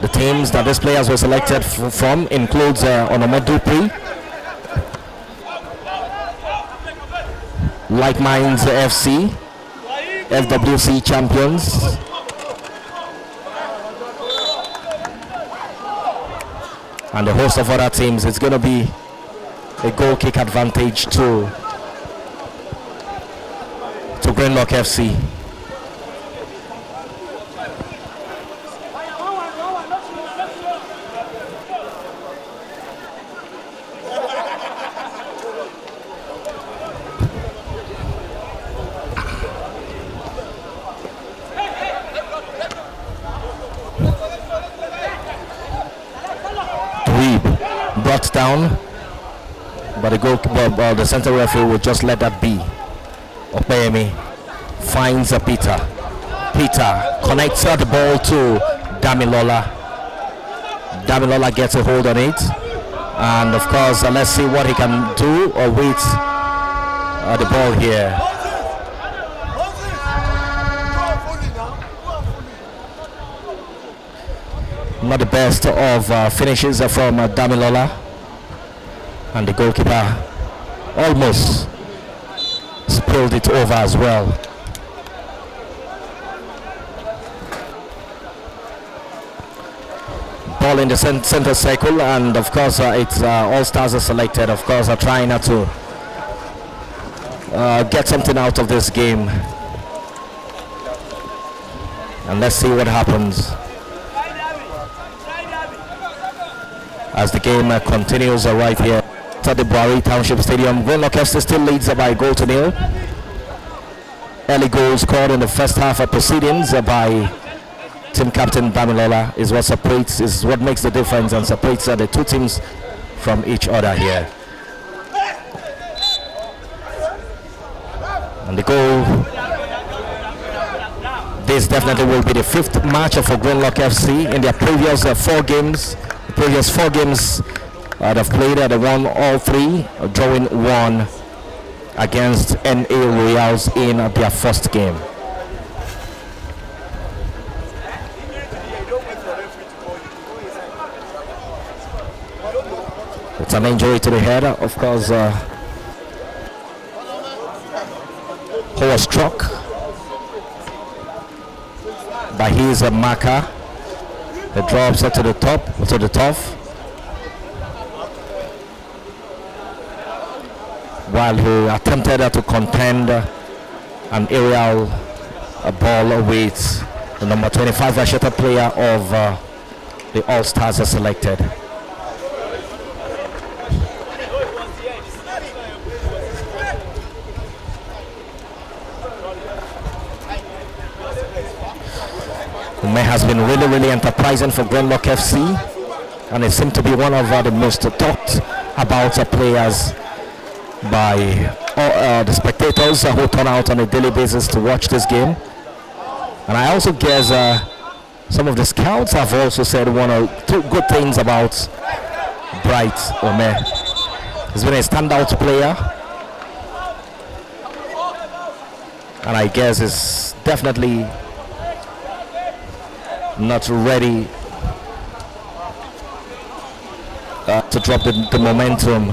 The teams that these players were selected from includes Onome Dupri, Like Minds FC, FWC champions, and a host of other teams. It's going to be a goal kick advantage to Greenlock FC. Brought down, but the center referee will just let that be. Opeyemi finds Peter. Peter connects the ball to Damilola. Damilola gets a hold on it, and of course, let's see what he can do with the ball here. Not the best of finishes from Damilola, and the goalkeeper almost spilled it over as well. Ball in the center circle, and of course it's all stars are selected. Of course, are trying not to get something out of this game, and let's see what happens as the game continues right here at the Buhari Township Stadium. Greenlock FC still leads by a goal to nil. Early goals scored in the first half of proceedings by team captain Damilola is what makes the difference and separates the two teams from each other here. And the goal, this definitely will be the fifth match for Greenlock FC in their previous four games. Previous four games they've played, they won all three, drawing one against NA Royals in their first game. It's an injury to the head, of course. Who was struck by his marker. It drops to the top, to the top, while he attempted to contend an aerial ball with the number 25 Vasheta player of the All Stars selected. Ume has been really enterprising for Greenlock FC, and it seemed to be one of the most talked about players by the spectators who turn out on a daily basis to watch this game. And I also guess some of the scouts have also said one or two good things about Bright Ume. He's been a standout player, and I guess is definitely not ready to drop the momentum.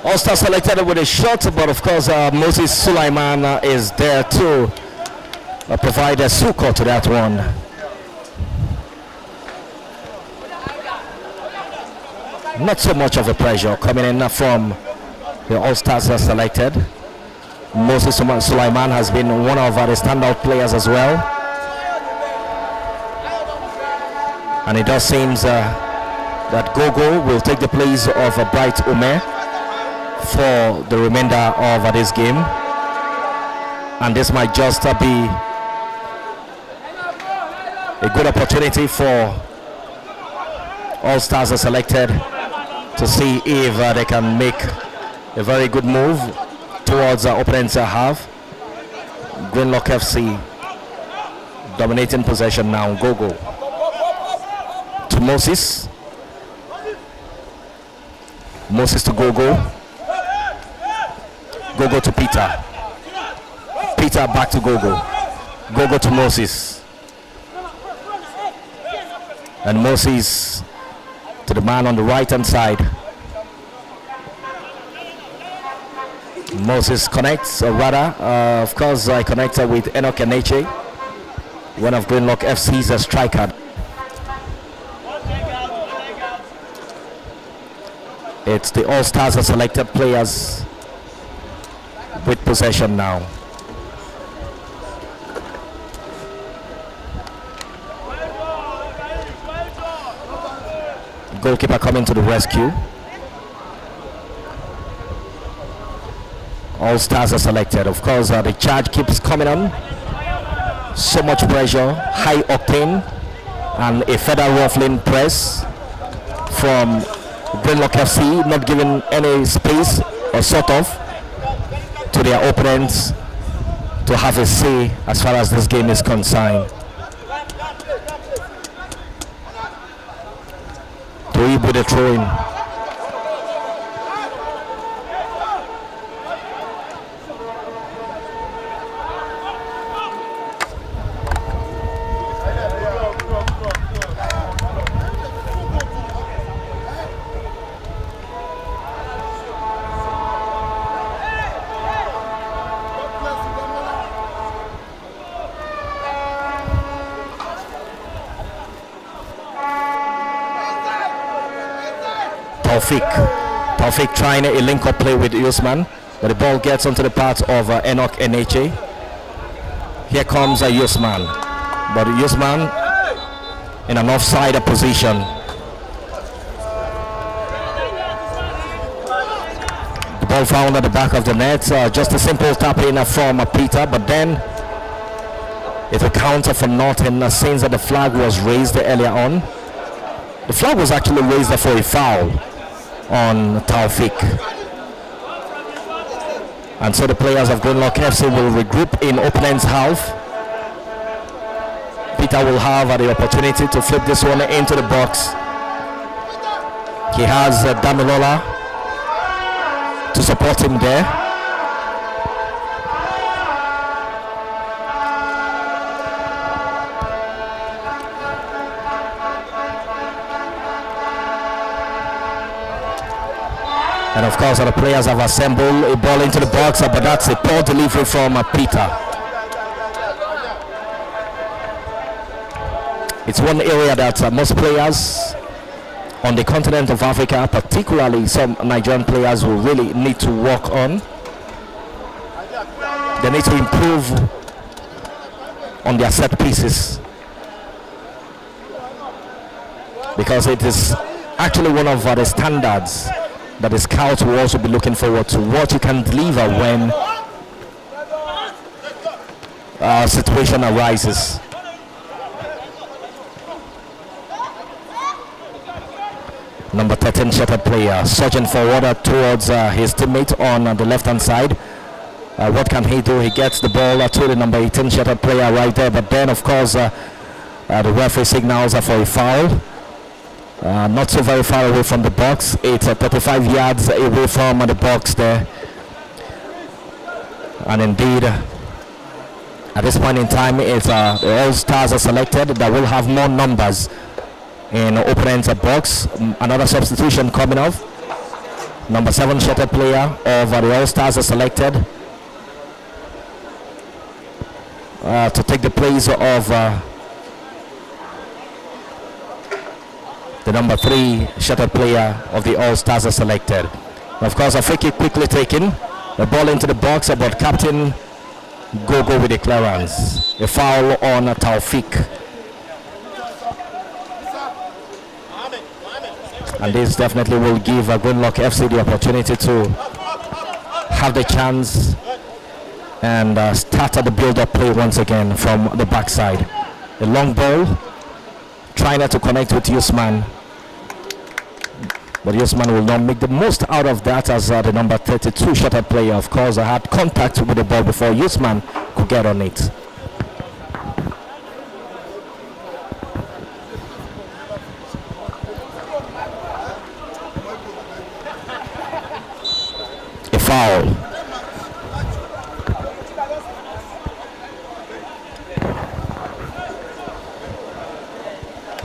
All-Star selected with a shot, but of course Moses Sulaiman is there to provide a succor to that one. Not so much of a pressure coming in from the All-Stars selected. Moses Sulaiman has been one of the standout players as well, and it does seem that Gogo will take the place of Bright Ume for the remainder of this game. and this might just be a good opportunity for all stars are selected to see if they can make a very good move towards opponents half. Greenlock FC dominating possession now. Gogo to Moses. Moses to Gogo. Gogo to Peter. Peter back to Gogo. Gogo to Moses. And Moses to the man on the right hand side. Moses connects, or rather, of course, I connected with Enoch Eneche, one of Greenlock FC's striker. It's the All-Stars selected players with possession now. Goalkeeper coming to the rescue. All stars are selected. Of course, the charge keeps coming on. So much pressure, high octane, and a further ruffling press from Greenlock FC, not giving any space or sort of to their opponents to have a say as far as this game is concerned. With the throw in. Taufik trying a link-up play with Usman, but the ball gets onto the path of Enoch Eneche. Here comes Usman, but Usman in an offside position. The ball found at the back of the net, just a simple tap in from Peter, but then it's a counter for Norton since the flag was raised earlier on. The flag was actually raised for a foul on Taufik, and so the players of Greenlock FC will regroup in opponent's half. Peter will have the opportunity to flip this one into the box. He has Damilola to support him there. And of course, the players have assembled a ball into the box, but that's a poor delivery from Peter. It's one area that most players on the continent of Africa, particularly some Nigerian players, will really need to work on. They need to improve on their set pieces, because it is actually one of the standards that the scouts will also be looking forward to, what you can deliver when a situation arises. Number 13 shattered player surging forward towards his teammate on the left hand side. What can he do? He gets the ball to the number 18 shattered player right there, but then of course the referee signals for a foul. Not so very far away from the box. It's 35 yards away from the box there. And indeed, at this point in time, it's the all stars are selected that will have more numbers in opponent's box. Another substitution coming off. Number 7 shattered player of the all stars are selected to take the place of the number 3 shattered player of the All-Stars are selected. Of course, a free kick quickly taken. The ball into the box, but Captain Gogo with the clearance. A foul on Taufik. And this definitely will give Greenlock FC the opportunity to have the chance and started the build-up play once again from the backside. A long ball, trying not to connect with Usman, but Usman will not make the most out of that, as the number 32 shuttered player, of course, had contact with the ball before Usman could get on it. A foul.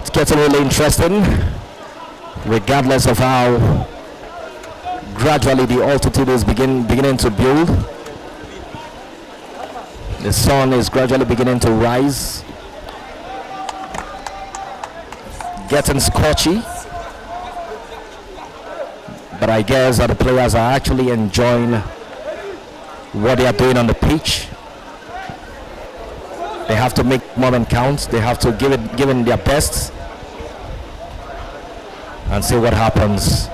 It's getting really interesting, regardless of how gradually the altitude is beginning to build. The sun is gradually beginning to rise, getting scorchy, but I guess that the players are actually enjoying what they are doing on the pitch. They have to make more than count. They have to give in their best and see what happens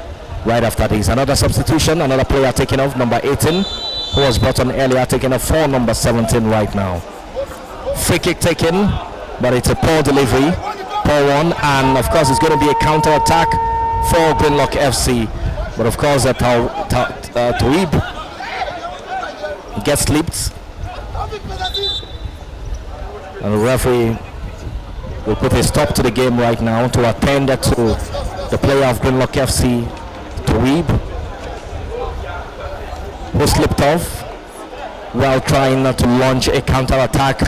right after this. Another substitution, another player taking off, number 18, who was brought on earlier, taking off for number 17 right now. Free kick taken, but it's a poor delivery, poor one, and of course it's going to be a counter attack for Greenlock FC. But of course Touib gets slipped, and the referee will put a stop to the game right now to attend to the player of Greenlock FC, Touib, who slipped off while trying to launch a counter attack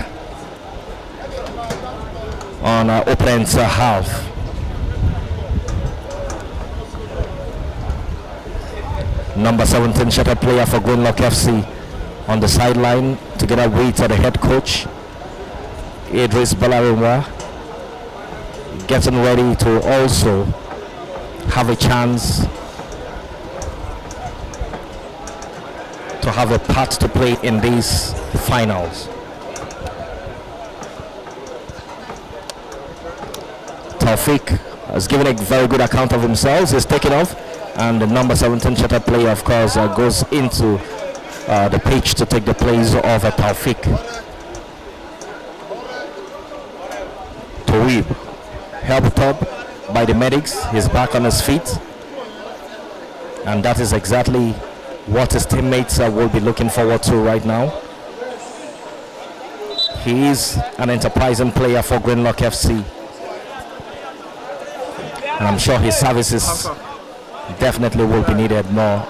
on opponent's half. Number 17 shuttered player for Greenlock FC on the sideline together with the head coach Idris Balarimwa, getting ready to also have a chance to have a part to play in these finals. Taufik has given a very good account of himself. He's taken off, and the number 17 shuttered player, of course, goes into the pitch to take the place of Taufik. Touib, helped up by the medics. He's back on his feet, and that is exactly what his teammates will be looking forward to right now. He is an enterprising player for Greenlock FC, and I'm sure his services definitely will be needed more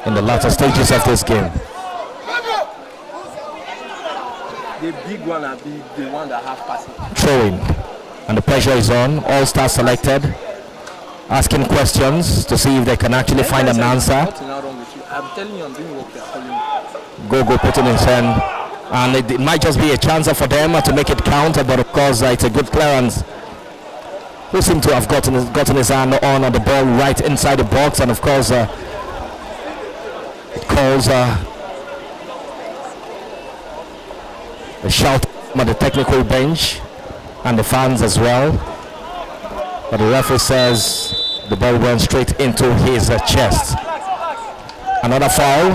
in the latter stages of this game. The big one are the one that have passing. Throwing, and the pressure is on. All stars selected, asking questions to see if they can actually find an answer. I'm telling you, I'm doing what they're calling me. Go putting his hand, and it might just be a chance for them to make it count, but of course it's a good clearance. Who seemed to have gotten his hand on the ball right inside the box, and of course it calls a shout at the technical bench and the fans as well, but the referee says the ball went straight into his chest. Another foul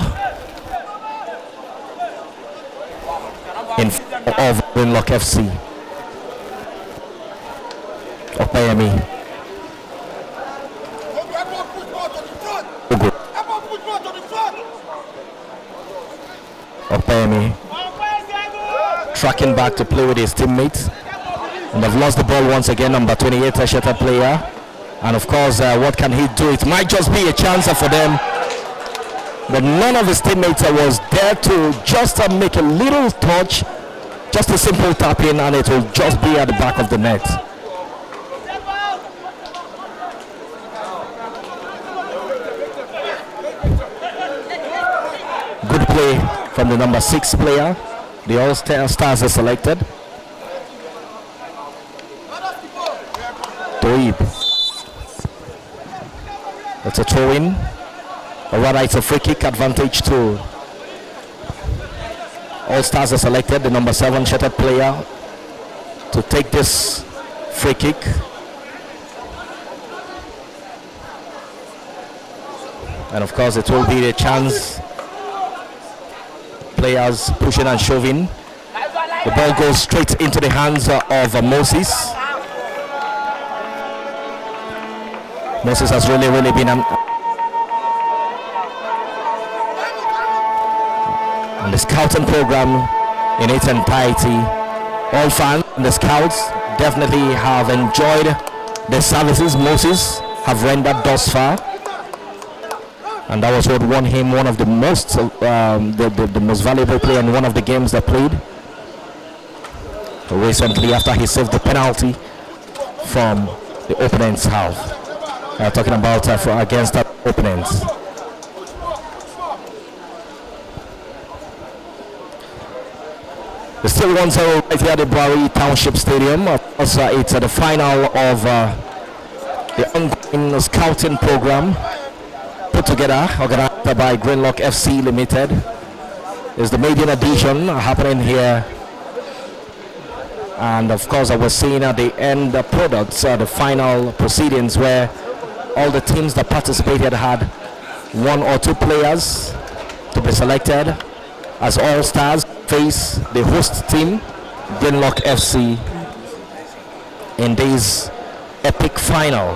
in favor of Greenlock FC. Opeyemi. Opeyemi tracking back to play with his teammates, and they've lost the ball once again. Number 28, a shutter player, and of course what can he do? It might just be a chance for them, but none of his teammates was there to just make a little touch, just a simple tap in, and it will just be at the back of the net. Good play from the number 6 player. The All-Stars are selected. Touib. It's a throw-in. Or rather, it's a free kick advantage to All-Stars are selected. The number 7 shuttered player to take this free kick. And of course, it will be a chance players pushing and shoving. The ball goes straight into the hands of Moses. Moses has really been and the scouting program in its entirety. All fans and the scouts definitely have enjoyed the services Moses have rendered thus far, and that was what won him one of the most the most valuable player in one of the games they played recently after he saved the penalty from the opponent's half. Talking about against our opponents. There's still 1-0 right here at the Buhari Township Stadium. Also, it's the final of the ongoing scouting program put together, organized by Greenlock FC Limited. It's the maiden edition happening here. And of course, I was seeing at the end products, the final proceedings where all the teams that participated had 1 or 2 players to be selected as all-stars face the host team, Greenlock FC, in this epic final.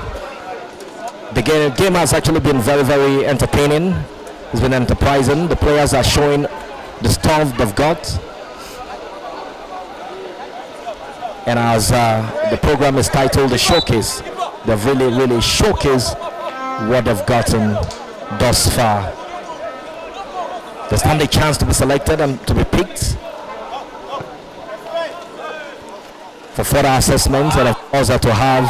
The game has actually been very entertaining. It's been enterprising. The players are showing the stuff they've got. And as the program is titled The Showcase, they've really showcased what they've gotten thus far. They stand a chance to be selected and to be picked for further assessment, and of course to have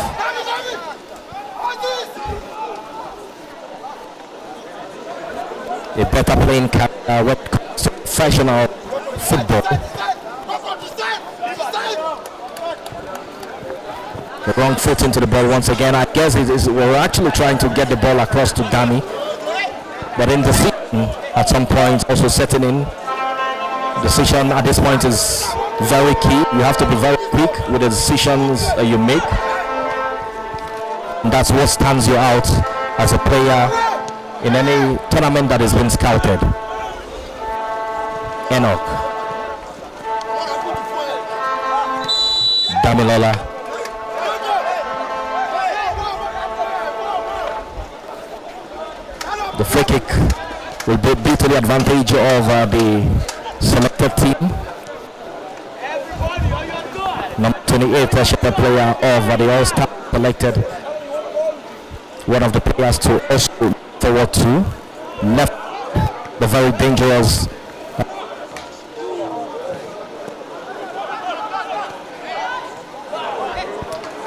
a better playing career when it comes to professional football. The wrong foot into the ball once again. I guess we're actually trying to get the ball across to Gami, but in the season at some point also setting in. Decision at this point is very key. You have to be very quick with the decisions you make, and that's what stands you out as a player in any tournament that has been scouted. Enoch Damilola. The free kick will be to the advantage of the selected team. Number 28, the player of the All-Star selected. One of the players to also forward to. Left the very dangerous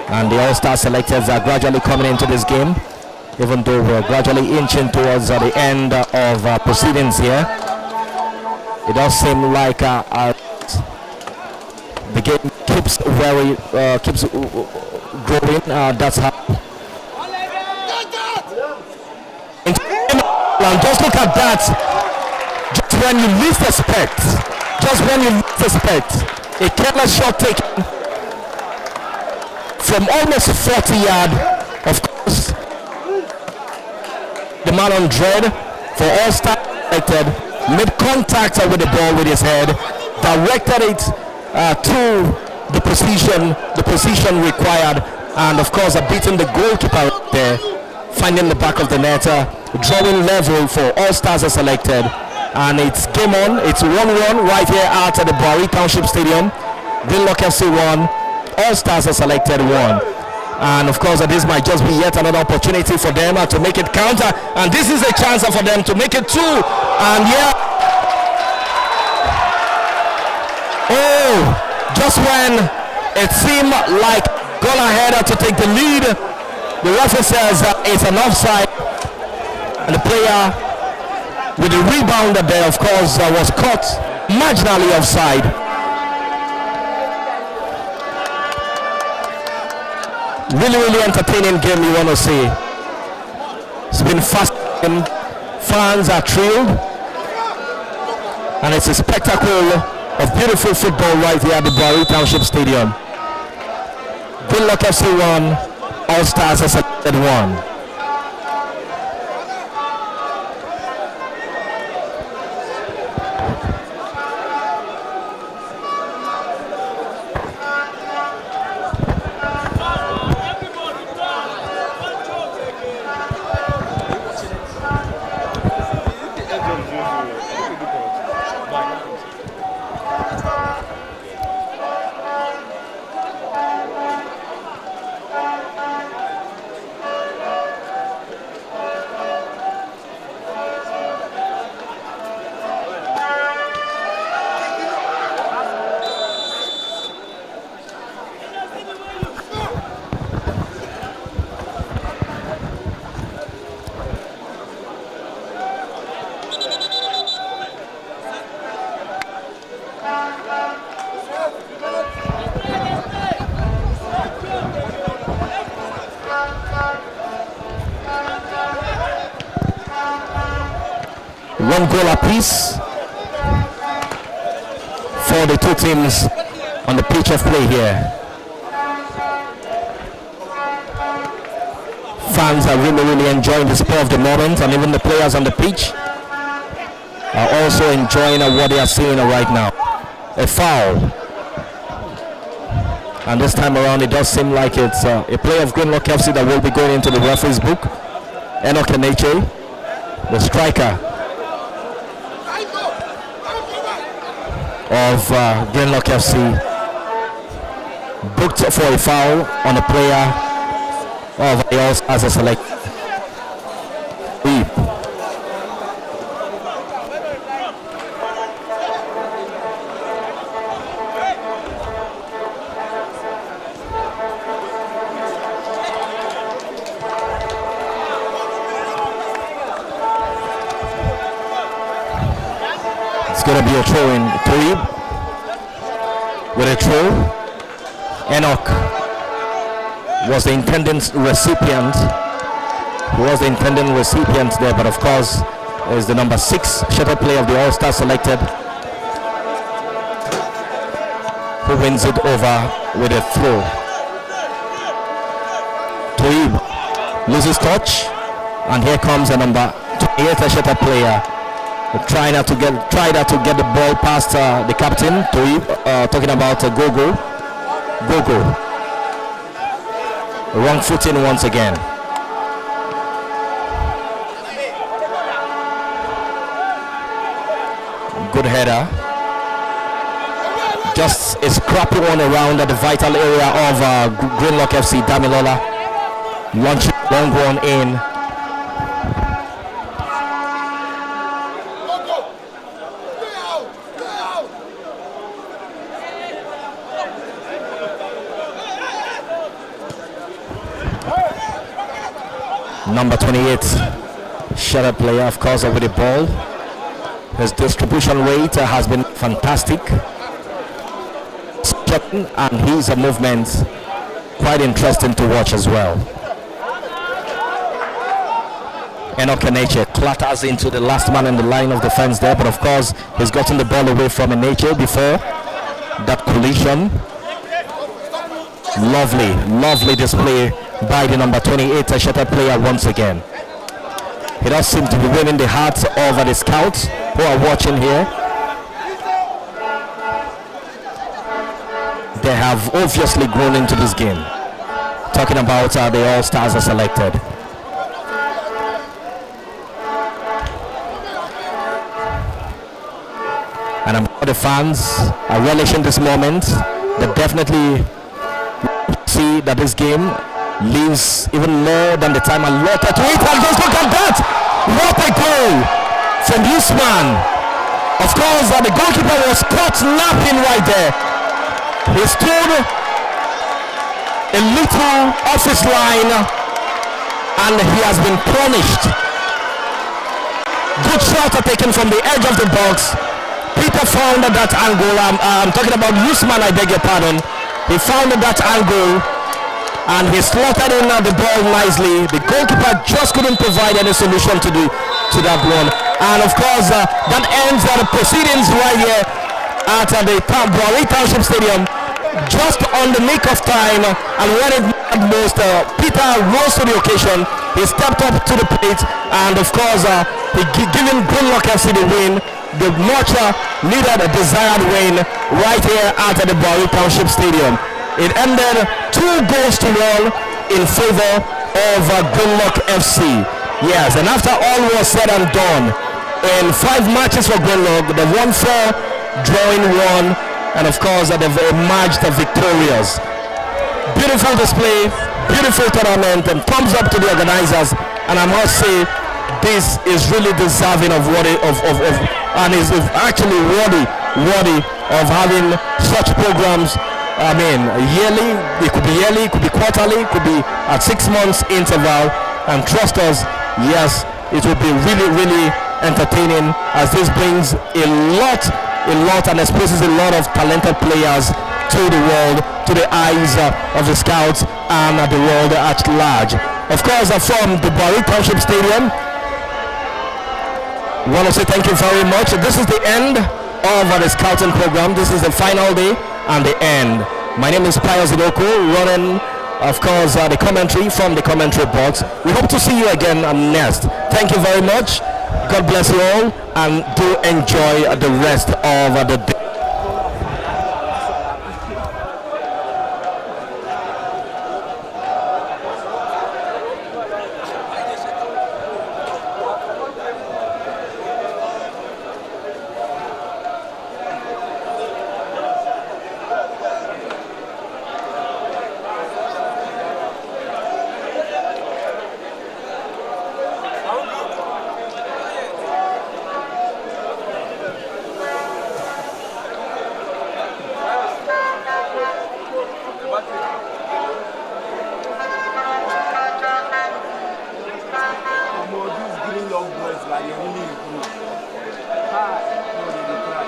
and the All-Star selectors are gradually coming into this game. Even though we're gradually inching towards the end of proceedings here, it does seem like the game keeps growing. That's how. And just look at that. Just when you least expect, a careless shot taken from almost 40 yards. Of course, the man on dread for All-Star selected made contact with the ball with his head, directed it to the position required, and of course beating the goalkeeper there, finding the back of the net, drawing level for All-Stars are selected, and it's game on. It's 1-1 right here at the Buhari Township Stadium. Greenlock FC 1, All-Stars are selected 1. And of course, this might just be yet another opportunity for them to make it count. And this is a chance for them to make it 2. And yeah. Oh, just when it seemed like gone ahead to take the lead, the referee says it's an offside. And the player with the rebound there, of course, was caught marginally offside. Really entertaining game you want to see. It's been fast. Fans are thrilled, and it's a spectacle of beautiful football right here at the Buhari Township Stadium. Greenlock FC 1, All-Stars are selected 1. 1 goal apiece for the two teams on the pitch of play here. Fans are really enjoying the spur of the moment, and even the players on the pitch are also enjoying what they are seeing right now. A foul, and this time around it does seem like it's a player of Greenlock FC that will be going into the referee's book. Enoch Eneche, the striker of Greenlock FC, booked for a foul on a player of yours as a select. It's going to be a throw in. Toib with a throw. Enoch was the intended recipient. He was the intended recipient there, but of course is the number 6 shuttle player of the All-Star selected, who wins it over with a throw. Toib loses touch, and here comes a number 28 shuttle player. Try not to get the ball past the captain. Toib, talking about Gogo. Wrong footing once again. Good header. Just a scrappy one around the vital area of Greenlock FC. Damilola launching long one in. Number 28, shutter player, of course, with the ball. His distribution rate has been fantastic, and his movements quite interesting to watch as well. Enoch Eneche clatters into the last man in the line of defense there, but of course he's gotten the ball away from Eneche before that collision. Lovely display by the number 28 shutter player once again. He does seem to be winning the hearts of the scouts who are watching here. They have obviously grown into this game. Talking about the All-Stars are selected. And I'm sure the fans are relishing this moment. They definitely see that this game leaves even more than the time allotted to it. And just look at that! What a goal from Usman! Of course, the goalkeeper was caught napping right there. He stood a little off his line, and he has been punished. Good shot taken from the edge of the box. Peter found that angle. I'm talking about Usman, I beg your pardon. He found that angle, and he slotted in the ball nicely. The goalkeeper just couldn't provide any solution to that one. And of course, that ends the proceedings right here at the Boari Township Stadium, just on the nick of time. And when it mattered most, Peter rose to the occasion. He stepped up to the plate, and of course, he giving Greenlock FC the win, the much needed desired win right here at the Boari Township Stadium. It ended 2-1 in favor of Greenlock FC. Yes, and after all was said and done, in 5 matches for Greenlock, they've won 4, drawing 1, and of course they've emerged victorious. Beautiful display, beautiful tournament, and thumbs up to the organizers. And I must say, this is really deserving of what and is actually worthy of having such programs. I mean, yearly, it could be yearly, it could be quarterly, it could be at 6 months interval. And trust us, yes, it will be really entertaining, as this brings a lot and exposes a lot of talented players to the world, to the eyes of the scouts and the world at large. Of course, from the Boari Township Stadium, Want to say thank you very much. This is the end of the scouting program. This is the final day and the end. My name is Pius Idoko, running, of course, the commentary from the commentary box. We hope to see you again next. Thank you very much. God bless you all, and do enjoy the rest of the day. These Greenlock boys, like, they really improve. No, they try.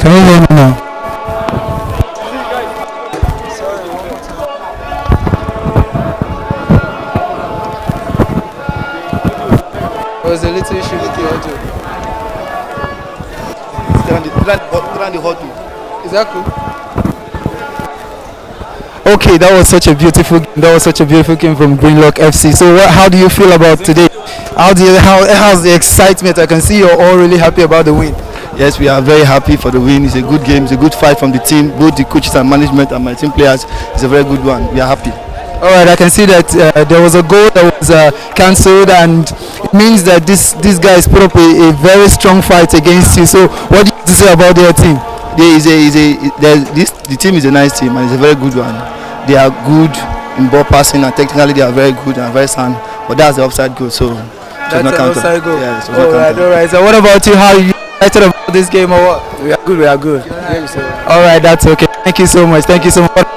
Can you hear me now? trying the hot too. Is that cool? Okay, that was such a beautiful game. That was such a beautiful game from Greenlock FC. So how do you feel about today? How's the excitement? I can see you're all really happy about the win. Yes, we are very happy for the win. It's a good game. It's a good fight from the team, both the coaches and management and my team players. It's a very good one. We are happy. All right, I can see that there was a goal that was cancelled, and it means that these guys put up a very strong fight against you. So, what do you have to say about their team? The team is a nice team and it's a very good one. They are good in ball passing and technically they are very good and very sound. But that's the offside goal, so that's an offside goal. Yeah, all right. So, what about you? How are you excited about this game or what? We are good. We are good. All right, that's okay. Thank you so much. Thank you so much.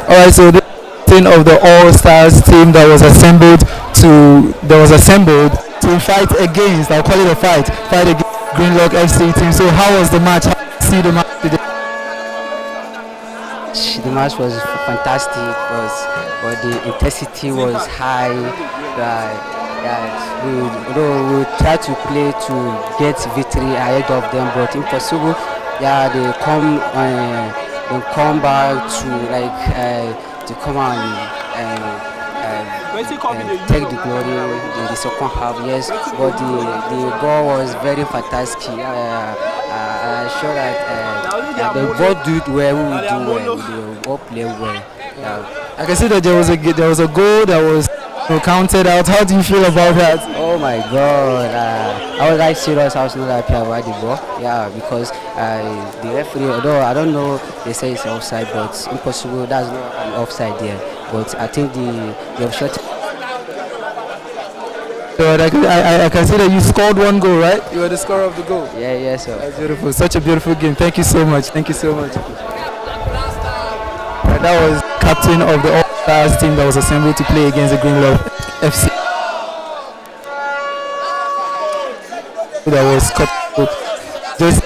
Alright, so the thing of the All Stars team that was assembled to fight against, I'll call it a fight against Greenlock FC team. So how was the match? How did you see the match today? The match was fantastic, but the intensity was high. We tried to play to get victory ahead of them, but impossible. Yeah, they come back to come and take the glory in the second half. Yes, but the goal was very fantastic. I'm sure that the both did well. We do well. We all play well. I can see that there was a goal that was counted out. How do you feel about that? Oh my God! I was like serious. I was not happy about the ball. Yeah, because the referee, although I don't know, they say it's offside, but it's impossible. That's not an offside there. But I think the shot. So I can see that you scored one goal, right? You were the scorer of the goal. Yeah, yes, sir. That's beautiful. Such a beautiful game. Thank you so much. Thank you so much. That was captain of the All-Stars team that was assembled to play against the Greenlock FC. That was cut. Just